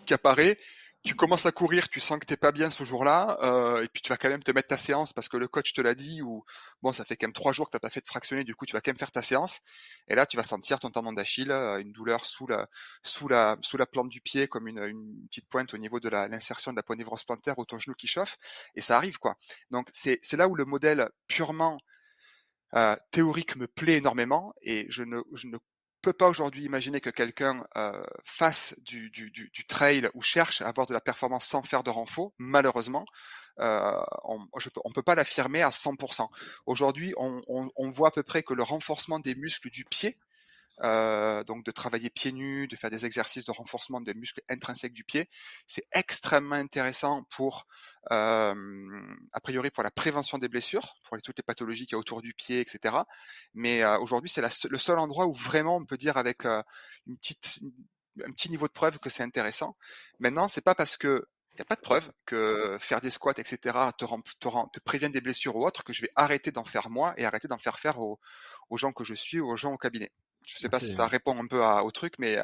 qui apparaît, tu commences à courir, tu sens que t'es pas bien ce jour-là, et puis tu vas quand même te mettre ta séance parce que le coach te l'a dit, ou bon, ça fait quand même 3 jours que t'as pas fait de fractionner, du coup tu vas quand même faire ta séance, et là tu vas sentir ton tendon d'Achille, une douleur sous la plante du pied, comme une petite pointe au niveau de l'insertion de la ponévrose plantaire, ou ton genou qui chauffe, et ça arrive quoi. Donc c'est là où le modèle purement théorique me plaît énormément, et je ne peux pas aujourd'hui imaginer que quelqu'un fasse du trail ou cherche à avoir de la performance sans faire de renfort. Malheureusement, on peut pas l'affirmer à 100%. Aujourd'hui, on voit à peu près que le renforcement des muscles du pied, donc de travailler pieds nus, de faire des exercices de renforcement des muscles intrinsèques du pied, c'est extrêmement intéressant pour, a priori pour la prévention des blessures, pour toutes les pathologies qu'il y a autour du pied, etc. Mais aujourd'hui, c'est le seul endroit où vraiment on peut dire avec une petite, un petit niveau de preuve que c'est intéressant. Maintenant, c'est pas parce que il n'y a pas de preuve que faire des squats, etc., te prévienne des blessures ou autres, que je vais arrêter d'en faire moi et arrêter d'en faire aux gens que je suis ou aux gens au cabinet. Je sais pas si ça répond un peu au truc, mais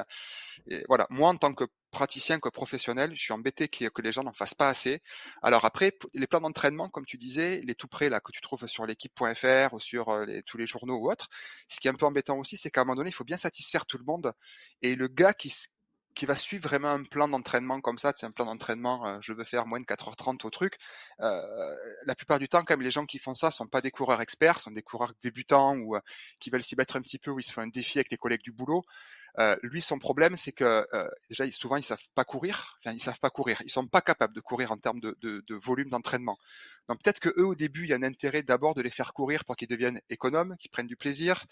et voilà. Moi, en tant que praticien, que professionnel, je suis embêté que les gens n'en fassent pas assez. Alors après, les plans d'entraînement, comme tu disais, les tout prêts là que tu trouves sur l'équipe.fr ou sur tous les journaux ou autres, ce qui est un peu embêtant aussi, c'est qu'à un moment donné, il faut bien satisfaire tout le monde. Et le gars qui va suivre vraiment un plan d'entraînement comme ça, c'est un plan d'entraînement, je veux faire moins de 4h30 au truc. La plupart du temps, quand même, les gens qui font ça sont pas des coureurs experts, sont des coureurs débutants ou qui veulent s'y mettre un petit peu, où ils se font un défi avec les collègues du boulot. Lui, son problème, c'est que déjà, souvent, ils savent pas courir. Enfin, ils savent pas courir. Ils sont pas capables de courir en termes de volume d'entraînement. Donc peut-être que eux, au début, il y a un intérêt d'abord de les faire courir pour qu'ils deviennent économes, qu'ils prennent du plaisir,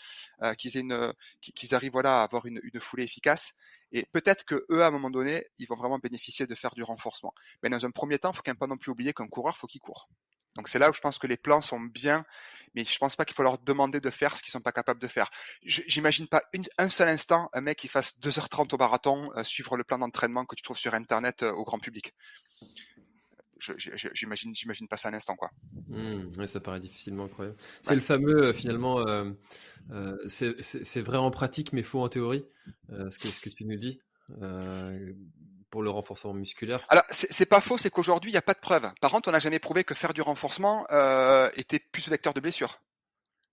qu'ils arrivent voilà à avoir une foulée efficace. Et peut-être que eux, à un moment donné, ils vont vraiment bénéficier de faire du renforcement. Mais dans un premier temps, il faut quand même pas non plus oublier qu'un coureur, faut qu'il court. Donc c'est là où je pense que les plans sont bien, mais je pense pas qu'il faut leur demander de faire ce qu'ils sont pas capables de faire. J'imagine pas un seul instant un mec qui fasse 2h30 au marathon suivre le plan d'entraînement que tu trouves sur internet au grand public. j'imagine pas ça un instant, quoi. Ouais, ça paraît difficilement croyable. C'est Ouais. le fameux, finalement, c'est vrai en pratique, mais faux en théorie, ce que tu nous dis, pour le renforcement musculaire. Alors, c'est pas faux, c'est qu'aujourd'hui, il n'y a pas de preuve. Par contre, on n'a jamais prouvé que faire du renforcement était plus vecteur de blessures.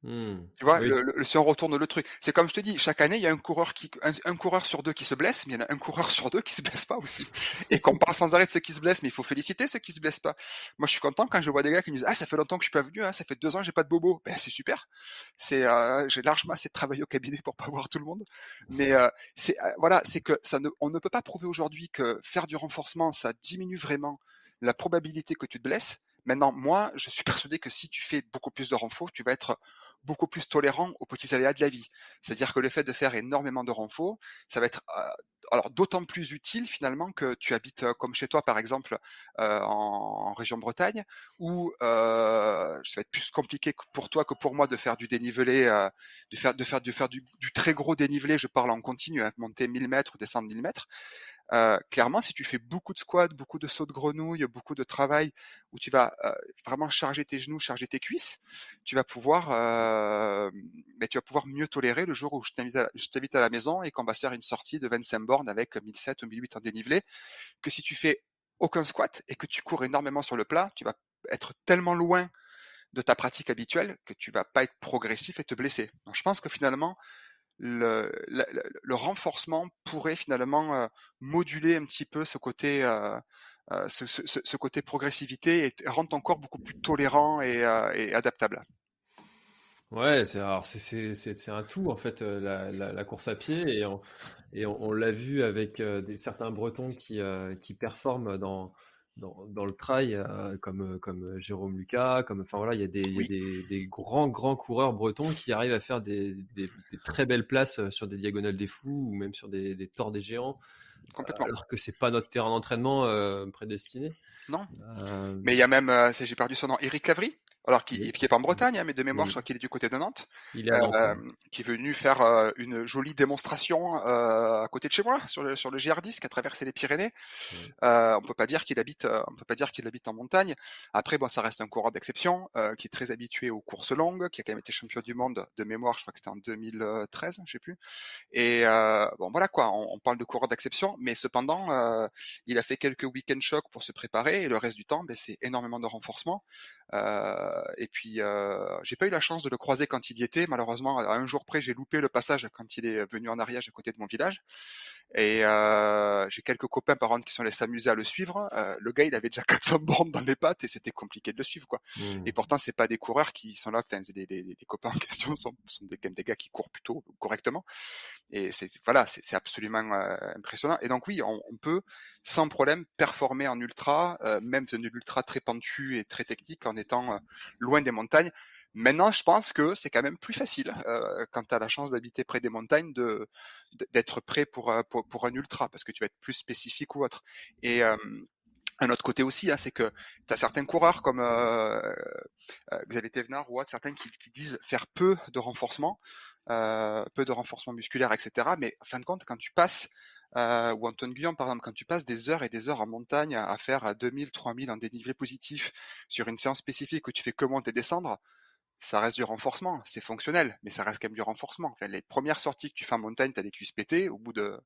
Tu vois, Oui. si on retourne le truc, c'est comme je te dis, chaque année, il y a un coureur sur deux qui se blesse, mais il y en a un coureur sur deux qui se blesse pas aussi. Et qu'on parle sans arrêt de ceux qui se blessent, mais il faut féliciter ceux qui se blessent pas. Moi, je suis content quand je vois des gars qui me disent, ah, ça fait longtemps que je suis pas venu, hein, ça fait 2 ans que j'ai pas de bobo. Ben, c'est super. J'ai largement assez de travail au cabinet pour pas voir tout le monde. Mais voilà, c'est que on ne peut pas prouver aujourd'hui que faire du renforcement, ça diminue vraiment la probabilité que tu te blesses. Maintenant, moi, je suis persuadé que si tu fais beaucoup plus de renfort, tu vas être beaucoup plus tolérant aux petits aléas de la vie. C'est-à-dire que le fait de faire énormément de renfort, ça va être alors d'autant plus utile finalement que tu habites comme chez toi par exemple en région Bretagne, où ça va être plus compliqué pour toi que pour moi de faire du dénivelé, de faire du très gros dénivelé. Je parle en continu, hein, monter 1000 mètres, descendre 1000 mètres. Clairement, si tu fais beaucoup de squats, beaucoup de sauts de grenouille, beaucoup de travail où tu vas vraiment charger tes genoux, charger tes cuisses, tu vas pouvoir, tu vas pouvoir mieux tolérer le jour où je t'invite à la maison et qu'on va se faire une sortie de 25 bornes avec 1007 ou 1008 en dénivelé, que si tu fais aucun squat et que tu cours énormément sur le plat, tu vas être tellement loin de ta pratique habituelle que tu vas pas être progressif et te blesser. Donc je pense que finalement, le renforcement pourrait finalement moduler un petit peu ce côté ce côté progressivité et rendre ton corps beaucoup plus tolérant et adaptable. Ouais, c'est un tout en fait, la course à pied, et on l'a vu avec certains Bretons qui performent dans le trail, comme Jérôme Lucas, enfin voilà, il y a Oui, des grands coureurs bretons qui arrivent à faire des très belles places sur des diagonales des fous, ou même sur des torts des géants, complètement. alors que c'est pas notre terrain d'entraînement prédestiné. Non, Euh, mais il y a même, j'ai perdu son nom, Eric Lavry, alors qui oui, est pas en oui, Bretagne, hein, mais de mémoire, je oui. crois qu'il est du côté de Nantes, Il est à Nantes, ouais. qui est venu faire une jolie démonstration à côté de chez moi, sur le GR10 qui a traversé les Pyrénées. Ouais. On peut pas dire qu'il habite en montagne. Après, bon, ça reste un coureur d'exception qui est très habitué aux courses longues, qui a quand même été champion du monde de mémoire, je crois que c'était en 2013, je sais plus. Et bon, voilà quoi, on parle de coureur d'exception, mais cependant, il a fait quelques week-end chocs pour se préparer, et le reste du temps, ben, c'est énormément de renforcement. Et puis, j'ai pas eu la chance de le croiser quand il y était. Malheureusement, à un jour près, j'ai loupé le passage quand il est venu en Ariège à côté de mon village. Et j'ai quelques copains par contre qui sont allés s'amuser à le suivre. Le gars, il avait déjà 400 bornes dans les pattes et c'était compliqué de le suivre, quoi. Et Hmm. pourtant, c'est pas des coureurs qui sont là. Enfin, les copains en question sont des gars qui courent plutôt correctement. Et c'est absolument impressionnant. Et donc oui, on peut sans problème performer en ultra, même de l'ultra très pentu et très technique en étant loin des montagnes. Maintenant, je pense que c'est quand même plus facile quand tu as la chance d'habiter près des montagnes d'être prêt pour un ultra parce que tu vas être plus spécifique ou autre. Et un autre côté aussi, hein, c'est que tu as certains coureurs comme Xavier Thévenard ou autres, certains qui disent faire peu de renforcement musculaire, etc. Mais en fin de compte, quand tu passes, ou Antoine Guyon par exemple, quand tu passes des heures et des heures en montagne à faire 2000, 3000 en dénivelé positif sur une séance spécifique où tu fais que monter et descendre, ça reste du renforcement, c'est fonctionnel, mais ça reste quand même du renforcement. Enfin, les premières sorties que tu fais en montagne, tu as les cuisses pétées, au bout de,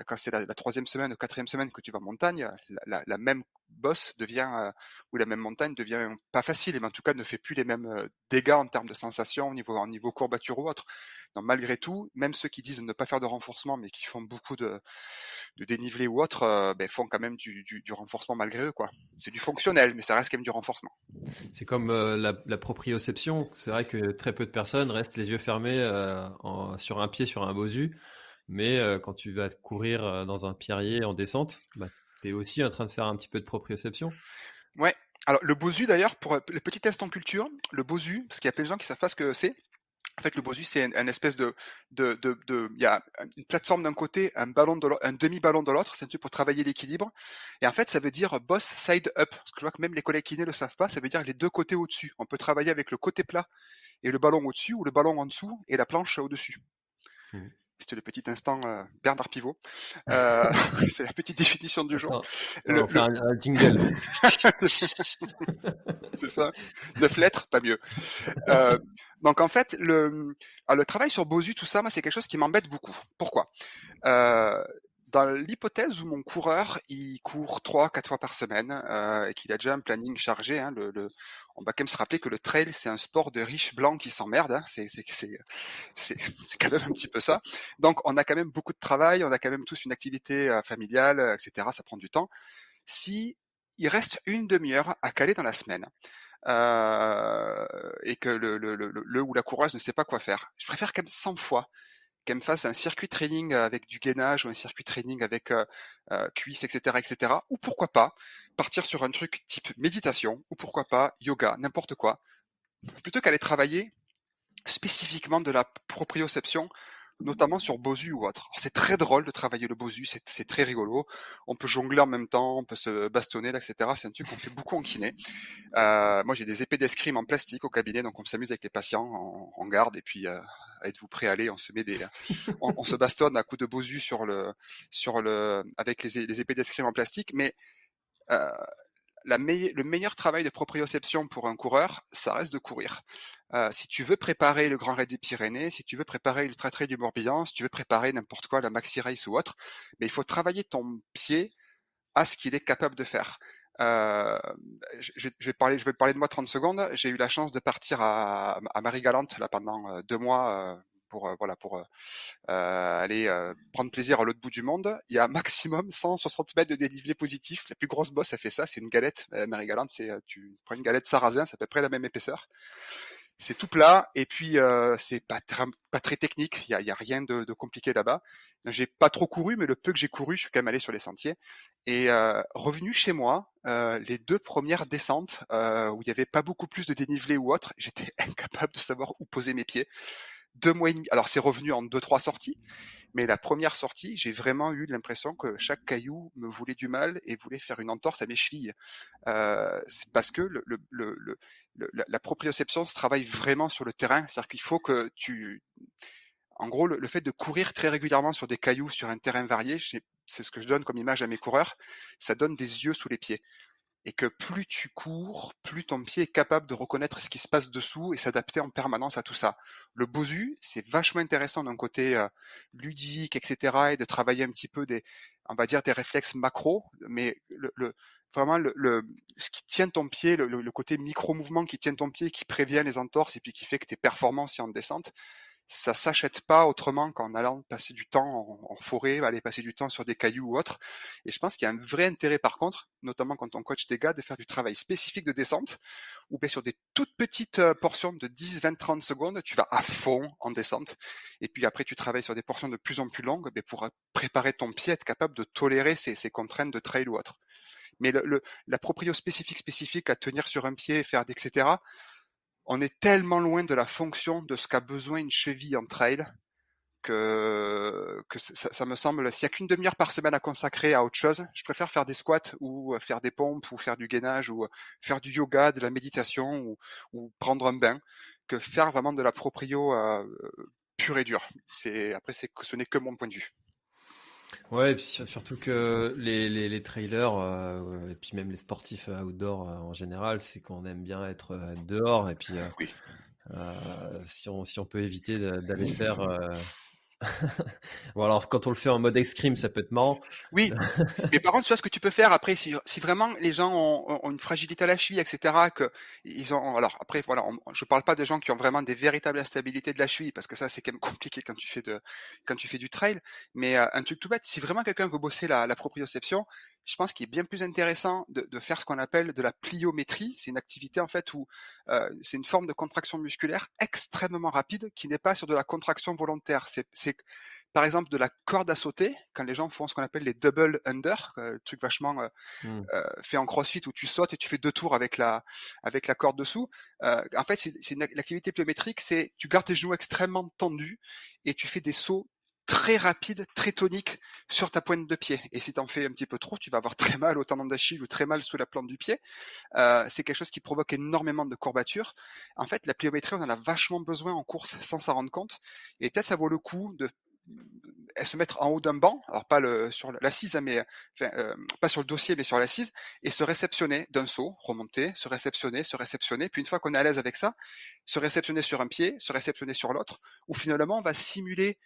quand c'est la troisième semaine ou quatrième semaine que tu vas en montagne, la même bosse devient, ou la même montagne devient pas facile, mais en tout cas ne fait plus les mêmes dégâts en termes de sensations au niveau courbature ou autre. Donc malgré tout, même ceux qui disent ne pas faire de renforcement, mais qui font beaucoup de dénivelé ou autre, font quand même du renforcement malgré eux, quoi. C'est du fonctionnel, mais ça reste quand même du renforcement. C'est comme la proprioception. C'est vrai que très peu de personnes restent les yeux fermés sur un pied, sur un Bosu. Mais quand tu vas courir dans un pierrier en descente, bah, tu es aussi en train de faire un petit peu de proprioception. Ouais. Alors le Bosu d'ailleurs, pour le petit test en culture, le Bosu, parce qu'il y a plein de gens qui savent pas ce que c'est. En fait, le Bosu, c'est un espèce il y a une plateforme d'un côté, un demi-ballon de l'autre. C'est un truc pour travailler l'équilibre. Et en fait, ça veut dire boss side up. Parce que je vois que même les collègues kinés le savent pas. Ça veut dire les deux côtés au-dessus. On peut travailler avec le côté plat et le ballon au-dessus, ou le ballon en dessous et la planche au-dessus. Mhm. C'était le petit instant Bernard Pivot. C'est la petite définition du jour. Attends, on va faire un jingle. C'est ça. 9 lettres, pas mieux. Donc en fait, le travail sur Bosu, tout ça, moi, c'est quelque chose qui m'embête beaucoup. Pourquoi Dans l'hypothèse où mon coureur, il court 3-4 fois par semaine et qu'il a déjà un planning chargé, hein, on va quand même se rappeler que le trail, c'est un sport de riches blancs qui s'emmerdent. Hein, c'est quand même un petit peu ça. Donc on a quand même beaucoup de travail, on a quand même tous une activité familiale, etc. Ça prend du temps. Si il reste une demi-heure à caler dans la semaine, et que le ou la coureuse ne sait pas quoi faire, je préfère quand même 100 fois qu'elle me fasse un circuit training avec du gainage ou un circuit training avec cuisses, etc., ou pourquoi pas partir sur un truc type méditation, ou pourquoi pas yoga, n'importe quoi, plutôt qu'aller travailler spécifiquement de la proprioception, notamment sur Bosu ou autre. C'est très drôle de travailler le Bosu, c'est très rigolo. On peut jongler en même temps, on peut se bastonner, etc. C'est un truc qu'on fait beaucoup en kiné. Moi, j'ai des épées d'escrime en plastique au cabinet, donc on s'amuse avec les patients en garde. Et puis, êtes-vous prêt à aller On se met on se bastonne à coups de Bosu avec les épées d'escrime en plastique. Mais le meilleur travail de proprioception pour un coureur, ça reste de courir. Si tu veux préparer le Grand Raid des Pyrénées, si tu veux préparer l'Ultra Trail du Morbihan, si tu veux préparer n'importe quoi, la Maxi Race ou autre, mais il faut travailler ton pied à ce qu'il est capable de faire. Je vais parler de moi 30 secondes. J'ai eu la chance de partir à Marie-Galante là pendant 2 mois pour aller prendre plaisir à l'autre bout du monde. Il y a maximum 160 mètres de dénivelé positif. La plus grosse bosse, elle fait ça. C'est une galette. Marie-Galante, tu prends une galette sarrasin, c'est à peu près la même épaisseur. C'est tout plat et puis c'est pas très technique. Il y a rien de compliqué là-bas. J'ai pas trop couru, mais le peu que j'ai couru, je suis quand même allé sur les sentiers. Et revenu chez moi, les 2 premières descentes où il y avait pas beaucoup plus de dénivelé ou autre, j'étais incapable de savoir où poser mes pieds. 2 mois et demi. Alors c'est revenu en 2-3 sorties, mais la première sortie, j'ai vraiment eu l'impression que chaque caillou me voulait du mal et voulait faire une entorse à mes chevilles. C'est parce que la proprioception se travaille vraiment sur le terrain. C'est-à-dire qu'il faut que en gros, le fait de courir très régulièrement sur des cailloux, sur un terrain varié, c'est ce que je donne comme image à mes coureurs, ça donne des yeux sous les pieds. Et que plus tu cours, plus ton pied est capable de reconnaître ce qui se passe dessous et s'adapter en permanence à tout ça. Le Bosu, c'est vachement intéressant d'un côté ludique, etc., et de travailler un petit peu on va dire des réflexes macro, mais vraiment ce qui tient ton pied, le côté micro-mouvement qui tient ton pied, qui prévient les entorses et puis qui fait que t'es performant si en descente, ça s'achète pas autrement qu'en allant passer du temps en forêt, aller passer du temps sur des cailloux ou autre. Et je pense qu'il y a un vrai intérêt par contre, notamment quand on coach des gars, de faire du travail spécifique de descente, où bien sur des toutes petites portions de 10, 20, 30 secondes, tu vas à fond en descente. Et puis après, tu travailles sur des portions de plus en plus longues pour préparer ton pied, être capable de tolérer ces contraintes de trail ou autre. Mais la proprio spécifique à tenir sur un pied, faire etc., on est tellement loin de la fonction de ce qu'a besoin une cheville en trail que ça me semble, s'il n'y a qu'une demi-heure par semaine à consacrer à autre chose, je préfère faire des squats ou faire des pompes ou faire du gainage ou faire du yoga, de la méditation ou prendre un bain que faire vraiment de la proprio pure et dure. Après, ce n'est que mon point de vue. Ouais, et puis surtout que les trailers, et puis même les sportifs outdoor en général, c'est qu'on aime bien être dehors. Et puis Oui. si on peut éviter d'aller faire. Bon, alors quand on le fait en mode escrime, ça peut être marrant. Oui, mais par contre, tu vois ce que tu peux faire après, si vraiment les gens ont une fragilité à la cheville, etc., alors après, voilà, je parle pas des gens qui ont vraiment des véritables instabilités de la cheville, parce que ça, c'est quand même compliqué quand tu fais du trail, mais un truc tout bête, si vraiment quelqu'un veut bosser la proprioception, je pense qu'il est bien plus intéressant de faire ce qu'on appelle de la pliométrie. C'est une activité, en fait, où c'est une forme de contraction musculaire extrêmement rapide, qui n'est pas sur de la contraction volontaire. C'est par exemple de la corde à sauter, quand les gens font ce qu'on appelle les double under, truc vachement fait en crossfit où tu sautes et tu fais 2 tours avec la corde dessous. En fait, c'est l'activité pliométrique, c'est tu gardes tes genoux extrêmement tendus et tu fais des sauts très rapides, très toniques sur ta pointe de pied. Et si tu en fais un petit peu trop, tu vas avoir très mal au tendon d'Achille ou très mal sous la plante du pied. C'est quelque chose qui provoque énormément de courbatures. En fait, la pliométrie, on en a vachement besoin en course sans s'en rendre compte. Et peut-être ça vaut le coup de elles se mettre en haut d'un banc, alors pas sur l'assise, hein, mais enfin, pas sur le dossier, mais sur l'assise, et se réceptionner d'un saut, remonter, se réceptionner, puis une fois qu'on est à l'aise avec ça, se réceptionner sur un pied, se réceptionner sur l'autre, où finalement on va simuler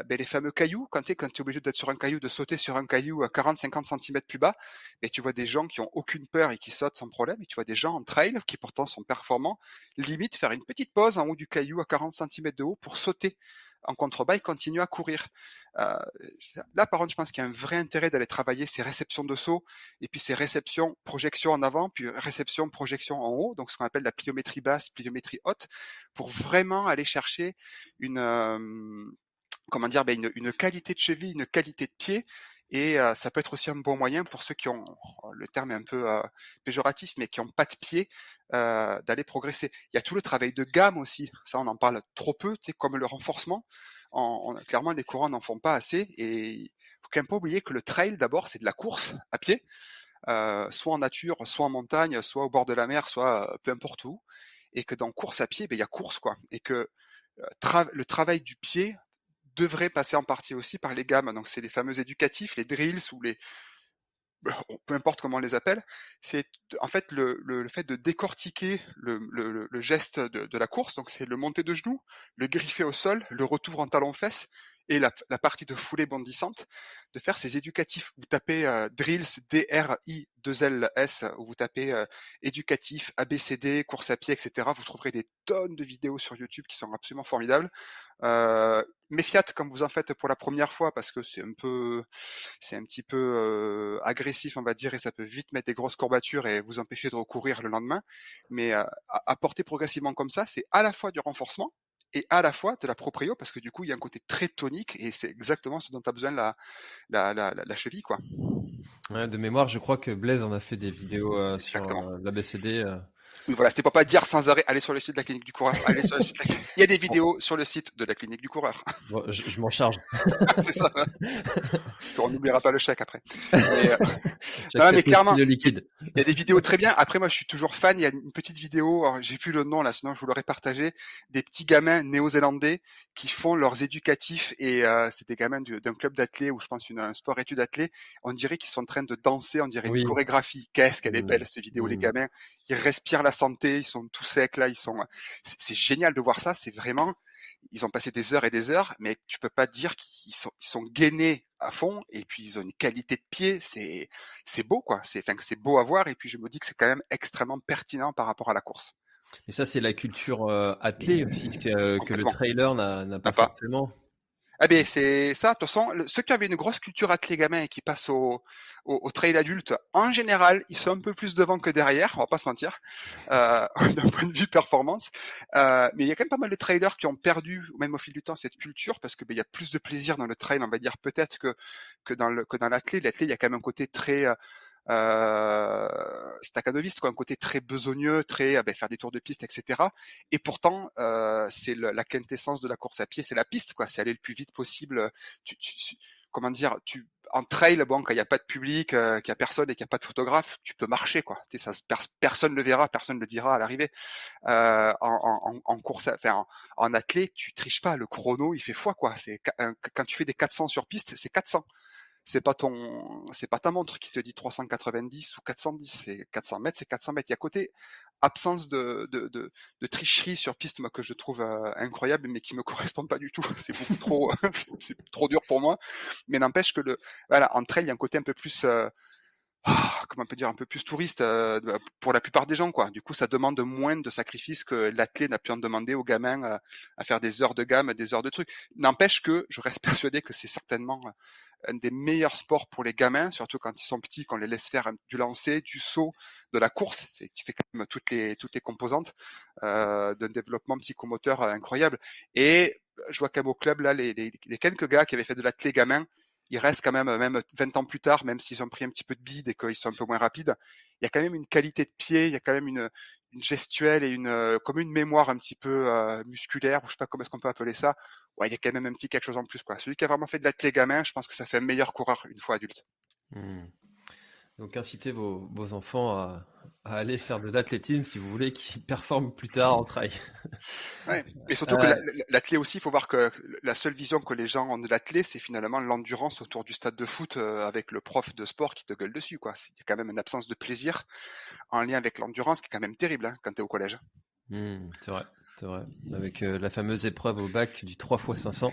les fameux cailloux, quand tu es obligé d'être sur un caillou, de sauter sur un caillou à 40-50 cm plus bas, et tu vois des gens qui ont aucune peur et qui sautent sans problème, et tu vois des gens en trail qui pourtant sont performants, limite faire une petite pause en haut du caillou à 40 cm de haut pour sauter en contrebas et continuer à courir. Euh, Là, par contre, je pense qu'il y a un vrai intérêt d'aller travailler ces réceptions de saut et puis ces réceptions, projection en avant, puis réception, projection en haut, donc ce qu'on appelle la pliométrie basse, pliométrie haute, pour vraiment aller chercher une, comment dire, une qualité de cheville, une qualité de pied. Et ça peut être aussi un bon moyen pour ceux qui ont, le terme est un peu péjoratif, mais qui n'ont pas de pied, d'aller progresser. Il y a tout le travail de gamme aussi, ça on en parle trop peu, comme le renforcement. Clairement, les coureurs n'en font pas assez. Et il faut quand même pas oublier que le trail, d'abord, c'est de la course à pied, soit en nature, soit en montagne, soit au bord de la mer, soit peu importe où. Et que dans course à pied, il y a course, quoi. Et que le travail du pied devrait passer en partie aussi par les gammes. Donc c'est les fameux éducatifs, les drills ou les peu importe comment on les appelle, c'est en fait le fait de décortiquer le geste de la course, donc c'est le monter de genoux, le griffer au sol, le retour en talon-fesse et la partie de foulée bondissante, de faire ces éducatifs. Vous tapez drills, D-R-I-2-L-S, ou vous tapez éducatif, ABCD, course à pied, etc. Vous trouverez des tonnes de vidéos sur YouTube qui sont absolument formidables. Méfiat quand vous en faites pour la première fois, parce que c'est un petit peu agressif, on va dire, et ça peut vite mettre des grosses courbatures et vous empêcher de recourir le lendemain. Mais apporter progressivement comme ça, c'est à la fois du renforcement et à la fois de la proprio, parce que du coup, il y a un côté très tonique et c'est exactement ce dont a besoin la cheville, quoi. Ouais, de mémoire, je crois que Blaise en a fait des vidéos sur Exactement. l'ABCD. Oui, voilà, c'était pour pas dire sans arrêt, allez sur le site de la clinique du coureur, allez sur le site il y a des vidéos sur le site de la clinique du coureur. Bon, je m'en charge. C'est ça. On n'oubliera pas le chèque après. Mais non, mais J'accepte aussi clairement, le liquide. il y a des vidéos très bien. Après, moi, je suis toujours fan. Il y a une petite vidéo, alors, j'ai plus le nom là, sinon je vous l'aurais partagé, des petits gamins néo-zélandais qui font leurs éducatifs et c'est des gamins d'un club d'athlètes ou je pense un sport études athlètes. On dirait qu'ils sont en train de danser, on dirait une Oui. chorégraphie. Qu'est-ce qu'elle est Mm, belle cette vidéo, les mm. gamins. Ils respirent la santé, ils sont tout secs là, c'est génial de voir ça. C'est vraiment, ils ont passé des heures et des heures, mais tu peux pas dire ils sont gainés à fond et puis ils ont une qualité de pied, c'est beau quoi, c'est beau à voir et puis je me dis que c'est quand même extrêmement pertinent par rapport à la course. Mais ça, c'est la culture athlée aussi que le Complètement. trailer n'a N'a pas pas. forcément. Ah ben c'est ça, de toute façon, ceux qui avaient une grosse culture athlée gamin et qui passent au trail adulte, en général, ils sont un peu plus devant que derrière, on va pas se mentir, d'un point de vue performance. Mais il y a quand même pas mal de trailers qui ont perdu, même au fil du temps, cette culture, parce que il y a plus de plaisir dans le trail, on va dire peut-être que dans l'athlé. L'athlé, il y a quand même un côté très staccanoviste, quoi, un côté très besogneux, très faire des tours de piste, etc. Et pourtant, c'est la quintessence de la course à pied, c'est la piste, quoi. C'est aller le plus vite possible. Comment dire, en trail, bon, quand il n'y a pas de public, qu'il n'y a personne et qu'il n'y a pas de photographe, tu peux marcher, quoi. Ça, personne le verra, personne le dira à l'arrivée. En course, en athlète, tu triches pas. Le chrono, il fait foi, quoi. Quand tu fais des 400 sur piste, c'est 400. C'est pas ta montre qui te dit 390 ou 410, c'est 400 mètres, c'est 400 mètres. Il y a côté absence de tricherie sur piste, moi, que je trouve incroyable, mais qui me correspond pas du tout. C'est beaucoup trop, c'est trop dur pour moi. Mais n'empêche que voilà, en trail, il y a un côté un peu plus, comment on peut dire, un peu plus touriste pour la plupart des gens, quoi. Du coup, ça demande moins de sacrifices que l'athlète n'a pu en demander aux gamins à faire des heures de gamme, des heures de trucs. N'empêche que je reste persuadé que c'est certainement un des meilleurs sports pour les gamins, surtout quand ils sont petits, qu'on les laisse faire du lancer, du saut, de la course. Tu fais quand même toutes les composantes d'un développement psychomoteur incroyable. Et je vois qu'à mon club, là, les quelques gars qui avaient fait de l'athlète gamin, ils restent quand même 20 ans plus tard, même s'ils ont pris un petit peu de bide et qu'ils sont un peu moins rapides, il y a quand même une qualité de pied, il y a quand même une gestuelle et comme une mémoire un petit peu musculaire, ou je sais pas comment est-ce qu'on peut appeler ça. Ouais, il y a quand même un petit quelque chose en plus, quoi. Celui qui a vraiment fait de l'athlète gamin, je pense que ça fait un meilleur coureur une fois adulte. Mm. Donc incitez vos enfants à aller faire de l'athlétisme si vous voulez qu'ils performent plus tard en trail. Ouais. Et surtout que Euh, l'athlé aussi, il faut voir que la seule vision que les gens ont de l'athlé, c'est finalement l'endurance autour du stade de foot avec le prof de sport qui te gueule dessus, quoi. Il y a quand même une absence de plaisir en lien avec l'endurance qui est quand même terrible hein, quand tu es au collège. c'est vrai, c'est vrai. Avec la fameuse épreuve au bac du 3 x 500.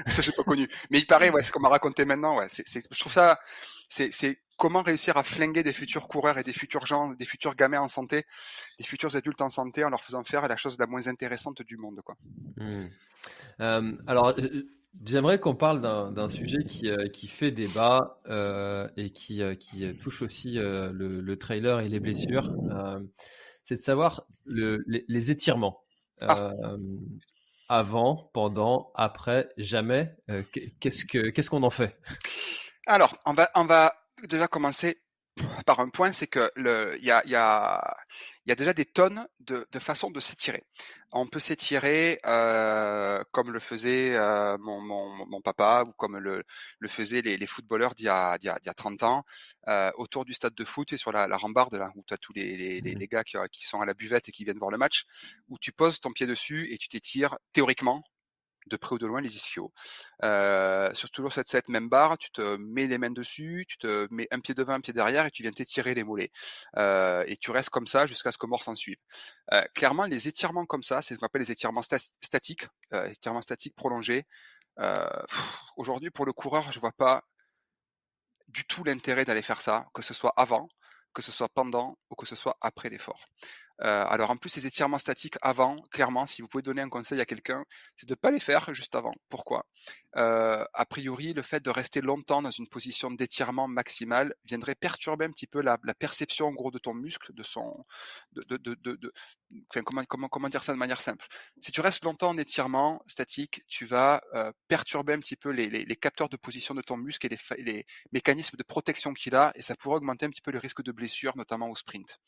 Ça, j'ai pas connu. Mais il paraît, ouais, ce qu'on m'a raconté maintenant, ouais, je trouve ça, c'est comment réussir à flinguer des futurs coureurs et des futurs gens, des futurs gamins en santé, des futurs adultes en santé en leur faisant faire la chose la moins intéressante du monde, quoi. Hmm. Alors, j'aimerais qu'on parle d'un sujet qui fait débat et qui touche aussi le trailer et les blessures. C'est de savoir les étirements. Ah, Euh, Avant, pendant, après, jamais. Qu'est-ce qu'on en fait? alors, on va déjà commencer par un point, c'est que il y a déjà des tonnes de façons de s'étirer. On peut s'étirer comme le faisait mon papa ou comme le faisaient les footballeurs d'il y a 30 ans autour du stade de foot et sur la rambarde là où tu as tous les gars qui sont à la buvette et qui viennent voir le match, où tu poses ton pied dessus et tu t'étires théoriquement de près ou de loin les ischios. Sur toujours cette même barre, tu te mets les mains dessus, tu te mets un pied devant, un pied derrière et tu viens t'étirer les mollets. Et tu restes comme ça jusqu'à ce que mort s'en suive. Clairement, les étirements comme ça, c'est ce qu'on appelle les étirements statiques, étirements statiques prolongés. Aujourd'hui, pour le coureur, je vois pas du tout l'intérêt d'aller faire ça, que ce soit avant, que ce soit pendant ou que ce soit après l'effort. Alors en plus, les étirements statiques avant, clairement, si vous pouvez donner un conseil à quelqu'un, c'est de ne pas les faire juste avant. Pourquoi? A priori, le fait de rester longtemps dans une position d'étirement maximal viendrait perturber un petit peu la perception en gros de ton muscle, enfin, comment dire ça de manière simple. Si tu restes longtemps en étirement statique, tu vas perturber un petit peu les capteurs de position de ton muscle et les mécanismes de protection qu'il a, et ça pourrait augmenter un petit peu le risque de blessure, notamment au sprint.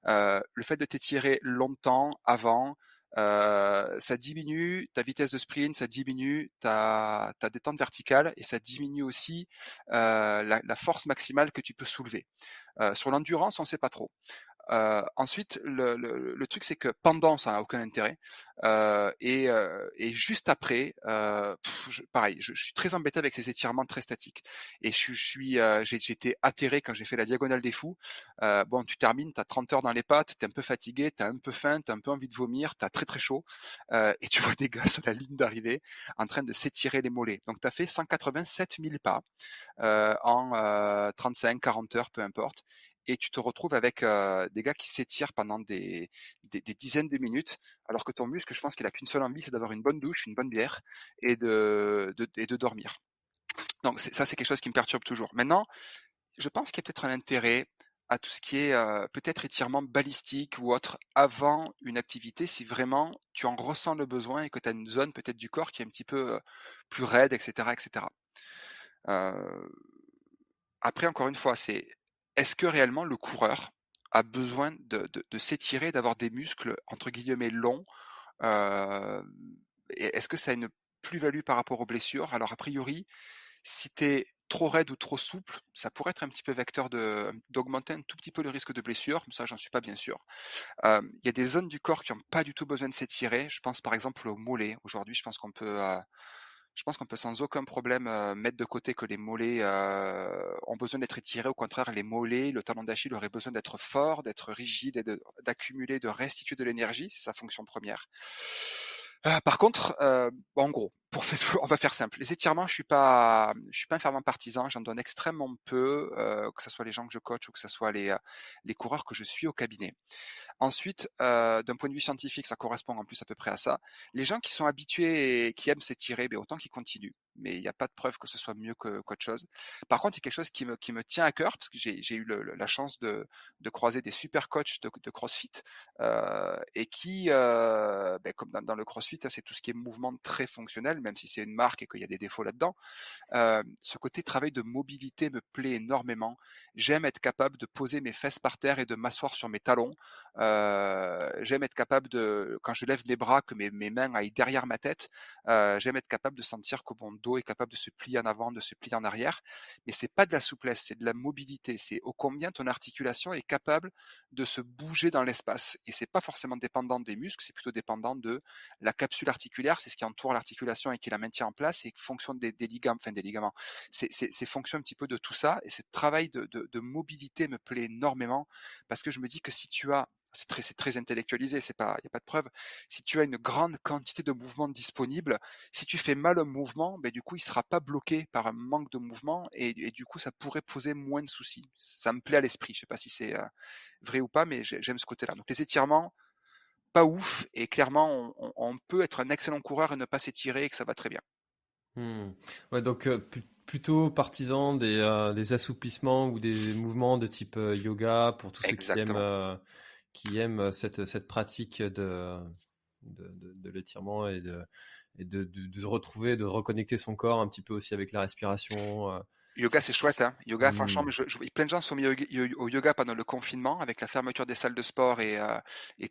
Le fait de t'étirer longtemps avant, ça diminue ta vitesse de sprint, ça diminue ta détente verticale et ça diminue aussi la force maximale que tu peux soulever. Sur l'endurance, on ne sait pas trop. Ensuite, le truc, c'est que pendant, ça n'a aucun intérêt. Et juste après, pareil, je suis très embêté avec ces étirements très statiques. Et j'ai été atterré quand j'ai fait la diagonale des fous. Bon, tu termines, tu as 30 heures dans les pattes, tu es un peu fatigué, tu as un peu faim, tu as un peu envie de vomir, tu as très très chaud. Et tu vois des gars sur la ligne d'arrivée en train de s'étirer les mollets. Donc, tu as fait 187 000 pas en 35-40 heures, peu importe. Et tu te retrouves avec des gars qui s'étirent pendant des dizaines de minutes, alors que ton muscle, je pense qu'il a qu'une seule envie, c'est d'avoir une bonne douche, une bonne bière et de dormir. Donc ça, c'est quelque chose qui me perturbe toujours. Maintenant, je pense qu'il y a peut-être un intérêt à tout ce qui est peut-être étirement balistique ou autre avant une activité, si vraiment tu en ressens le besoin et que tu as une zone peut-être du corps qui est un petit peu plus raide, etc., etc. Euh, Après, encore une fois, est-ce que réellement le coureur a besoin de s'étirer, d'avoir des muscles entre guillemets longs euh, et est-ce que ça a une plus-value par rapport aux blessures? Alors a priori, si tu es trop raide ou trop souple, ça pourrait être un petit peu vecteur d'augmenter un tout petit peu le risque de blessure, ça j'en suis pas bien sûr. Il y a des zones du corps qui n'ont pas du tout besoin de s'étirer. Je pense par exemple au mollet. Aujourd'hui, je pense qu'on peut sans aucun problème mettre de côté que les mollets ont besoin d'être étirés. Au contraire, les mollets, le talon d'Achille aurait besoin d'être fort, d'être rigide et d'accumuler, de restituer de l'énergie, c'est sa fonction première. Par contre, en gros, on va faire simple. Les étirements, je suis pas un fervent partisan. J'en donne extrêmement peu, que ce soit les gens que je coach ou que ce soit les coureurs que je suis au cabinet. Ensuite, d'un point de vue scientifique, ça correspond en plus à peu près à ça. Les gens qui sont habitués et qui aiment s'étirer, ben, autant qu'ils continuent. Mais il n'y a pas de preuve que ce soit mieux qu'autre chose. Par contre, il y a quelque chose qui me tient à cœur, parce que j'ai eu la chance de croiser des super coachs de CrossFit, et qui, ben, comme dans le CrossFit, c'est tout ce qui est mouvement très fonctionnel, même si c'est une marque et qu'il y a des défauts là-dedans. Ce côté travail de mobilité me plaît énormément. J'aime être capable de poser mes fesses par terre et de m'asseoir sur mes talons. J'aime être capable quand je lève mes bras, que mes mains aillent derrière ma tête. J'aime être capable de sentir que mon dos est capable de se plier en avant, de se plier en arrière. Mais c'est pas de la souplesse, c'est de la mobilité. C'est ô combien ton articulation est capable de se bouger dans l'espace. Et c'est pas forcément dépendant des muscles, c'est plutôt dépendant de la capsule articulaire, c'est ce qui entoure l'articulation et qui la maintient en place et fonction des ligaments. C'est fonction un petit peu de tout ça. Et ce travail de mobilité me plaît énormément parce que je me dis que si tu as c'est très intellectualisé, il n'y a pas de preuve. Si tu as une grande quantité de mouvements disponibles, si tu fais mal un mouvement, ben, du coup, il ne sera pas bloqué par un manque de mouvement et du coup, ça pourrait poser moins de soucis. Ça me plaît à l'esprit. Je ne sais pas si c'est vrai ou pas, mais j'aime ce côté-là. Donc, les étirements, pas ouf. Et clairement, on peut être un excellent coureur et ne pas s'étirer et que ça va très bien. Ouais, donc plutôt partisan des assouplissements ou des mouvements de type yoga pour tous ceux qui aiment cette pratique de l'étirement et de se retrouver, de reconnecter son corps un petit peu aussi avec la respiration. Yoga, c'est chouette, hein. Yoga, franchement, mais plein de gens sont mis au yoga pendant le confinement avec la fermeture des salles de sport et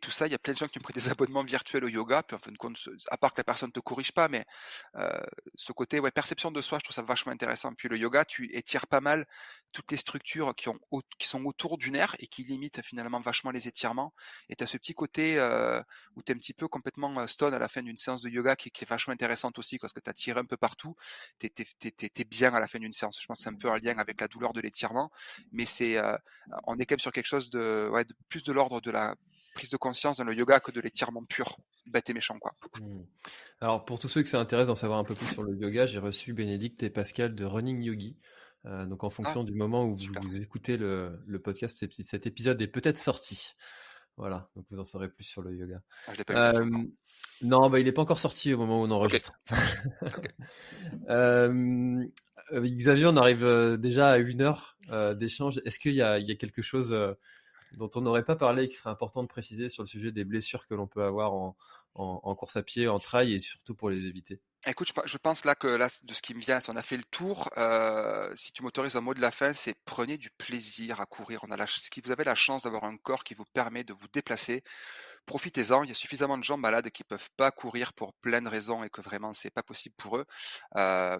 tout ça. Il y a plein de gens qui ont pris des abonnements virtuels au yoga. Puis en fin de compte, à part que la personne te corrige pas, mais ce côté perception de soi, je trouve ça vachement intéressant. Puis le yoga, tu étires pas mal toutes les structures qui sont autour du nerf et qui limitent finalement vachement les étirements. Et tu as ce petit côté où tu es un petit peu complètement stone à la fin d'une séance de yoga qui est vachement intéressante aussi parce que tu as tiré un peu partout. T'es bien à la fin d'une séance. Je pense que c'est un peu un lien avec la douleur de l'étirement, mais on est quand même sur quelque chose de plus de l'ordre de la prise de conscience dans le yoga que de l'étirement pur, bête et méchant, quoi. Alors pour tous ceux que ça intéresse d'en savoir un peu plus sur le yoga, j'ai reçu Bénédicte et Pascal de Running Yogi. Donc en fonction du moment où vous écoutez le podcast, cet épisode est peut-être sorti. Voilà, donc vous en saurez plus sur le yoga. Je l'ai pas vu encore. Non, il n'est pas encore sorti au moment où on enregistre. Okay. Xavier, on arrive déjà à 1 heure d'échange. Est-ce qu'il y a quelque chose dont on n'aurait pas parlé et qui serait important de préciser sur le sujet des blessures que l'on peut avoir en course à pied, en trail et surtout pour les éviter? Écoute, je pense que de ce qui me vient, si on a fait le tour, si tu m'autorises un mot de la fin, c'est prenez du plaisir à courir. Si vous avez la chance d'avoir un corps qui vous permet de vous déplacer, profitez-en. Il y a suffisamment de gens malades qui peuvent pas courir pour plein de raisons et que vraiment c'est pas possible pour eux.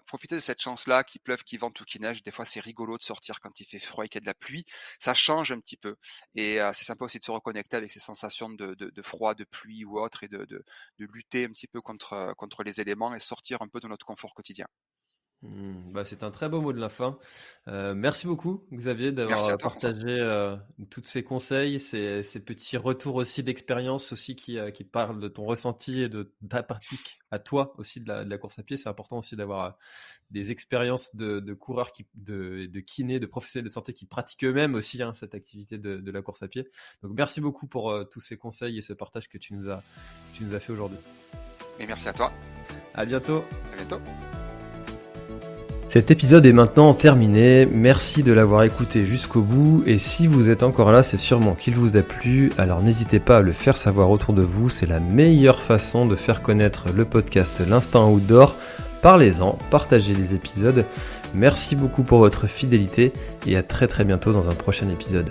Profitez de cette chance-là, qu'il pleuve, qu'il vente ou qu'il neige. Des fois c'est rigolo de sortir quand il fait froid et qu'il y a de la pluie. Ça change un petit peu et c'est sympa aussi de se reconnecter avec ces sensations de froid, de pluie ou autre et de lutter un petit peu contre les éléments et sortir un peu de notre confort quotidien. C'est un très beau mot de la fin. Merci beaucoup, Xavier, d'avoir partagé tous ces conseils, ces petits retours aussi d'expérience aussi qui parlent de ton ressenti et de ta pratique à toi aussi de la course à pied. C'est important aussi d'avoir des expériences de coureurs, de kinés, de professionnels de santé qui pratiquent eux-mêmes aussi cette activité de la course à pied. Donc merci beaucoup pour tous ces conseils et ce partage que tu nous as fait aujourd'hui. Et merci à toi. À bientôt. À bientôt. Cet épisode est maintenant terminé, merci de l'avoir écouté jusqu'au bout et si vous êtes encore là, c'est sûrement qu'il vous a plu, alors n'hésitez pas à le faire savoir autour de vous, c'est la meilleure façon de faire connaître le podcast L'Instant Outdoor. Parlez-en, partagez les épisodes, merci beaucoup pour votre fidélité et à très bientôt dans un prochain épisode.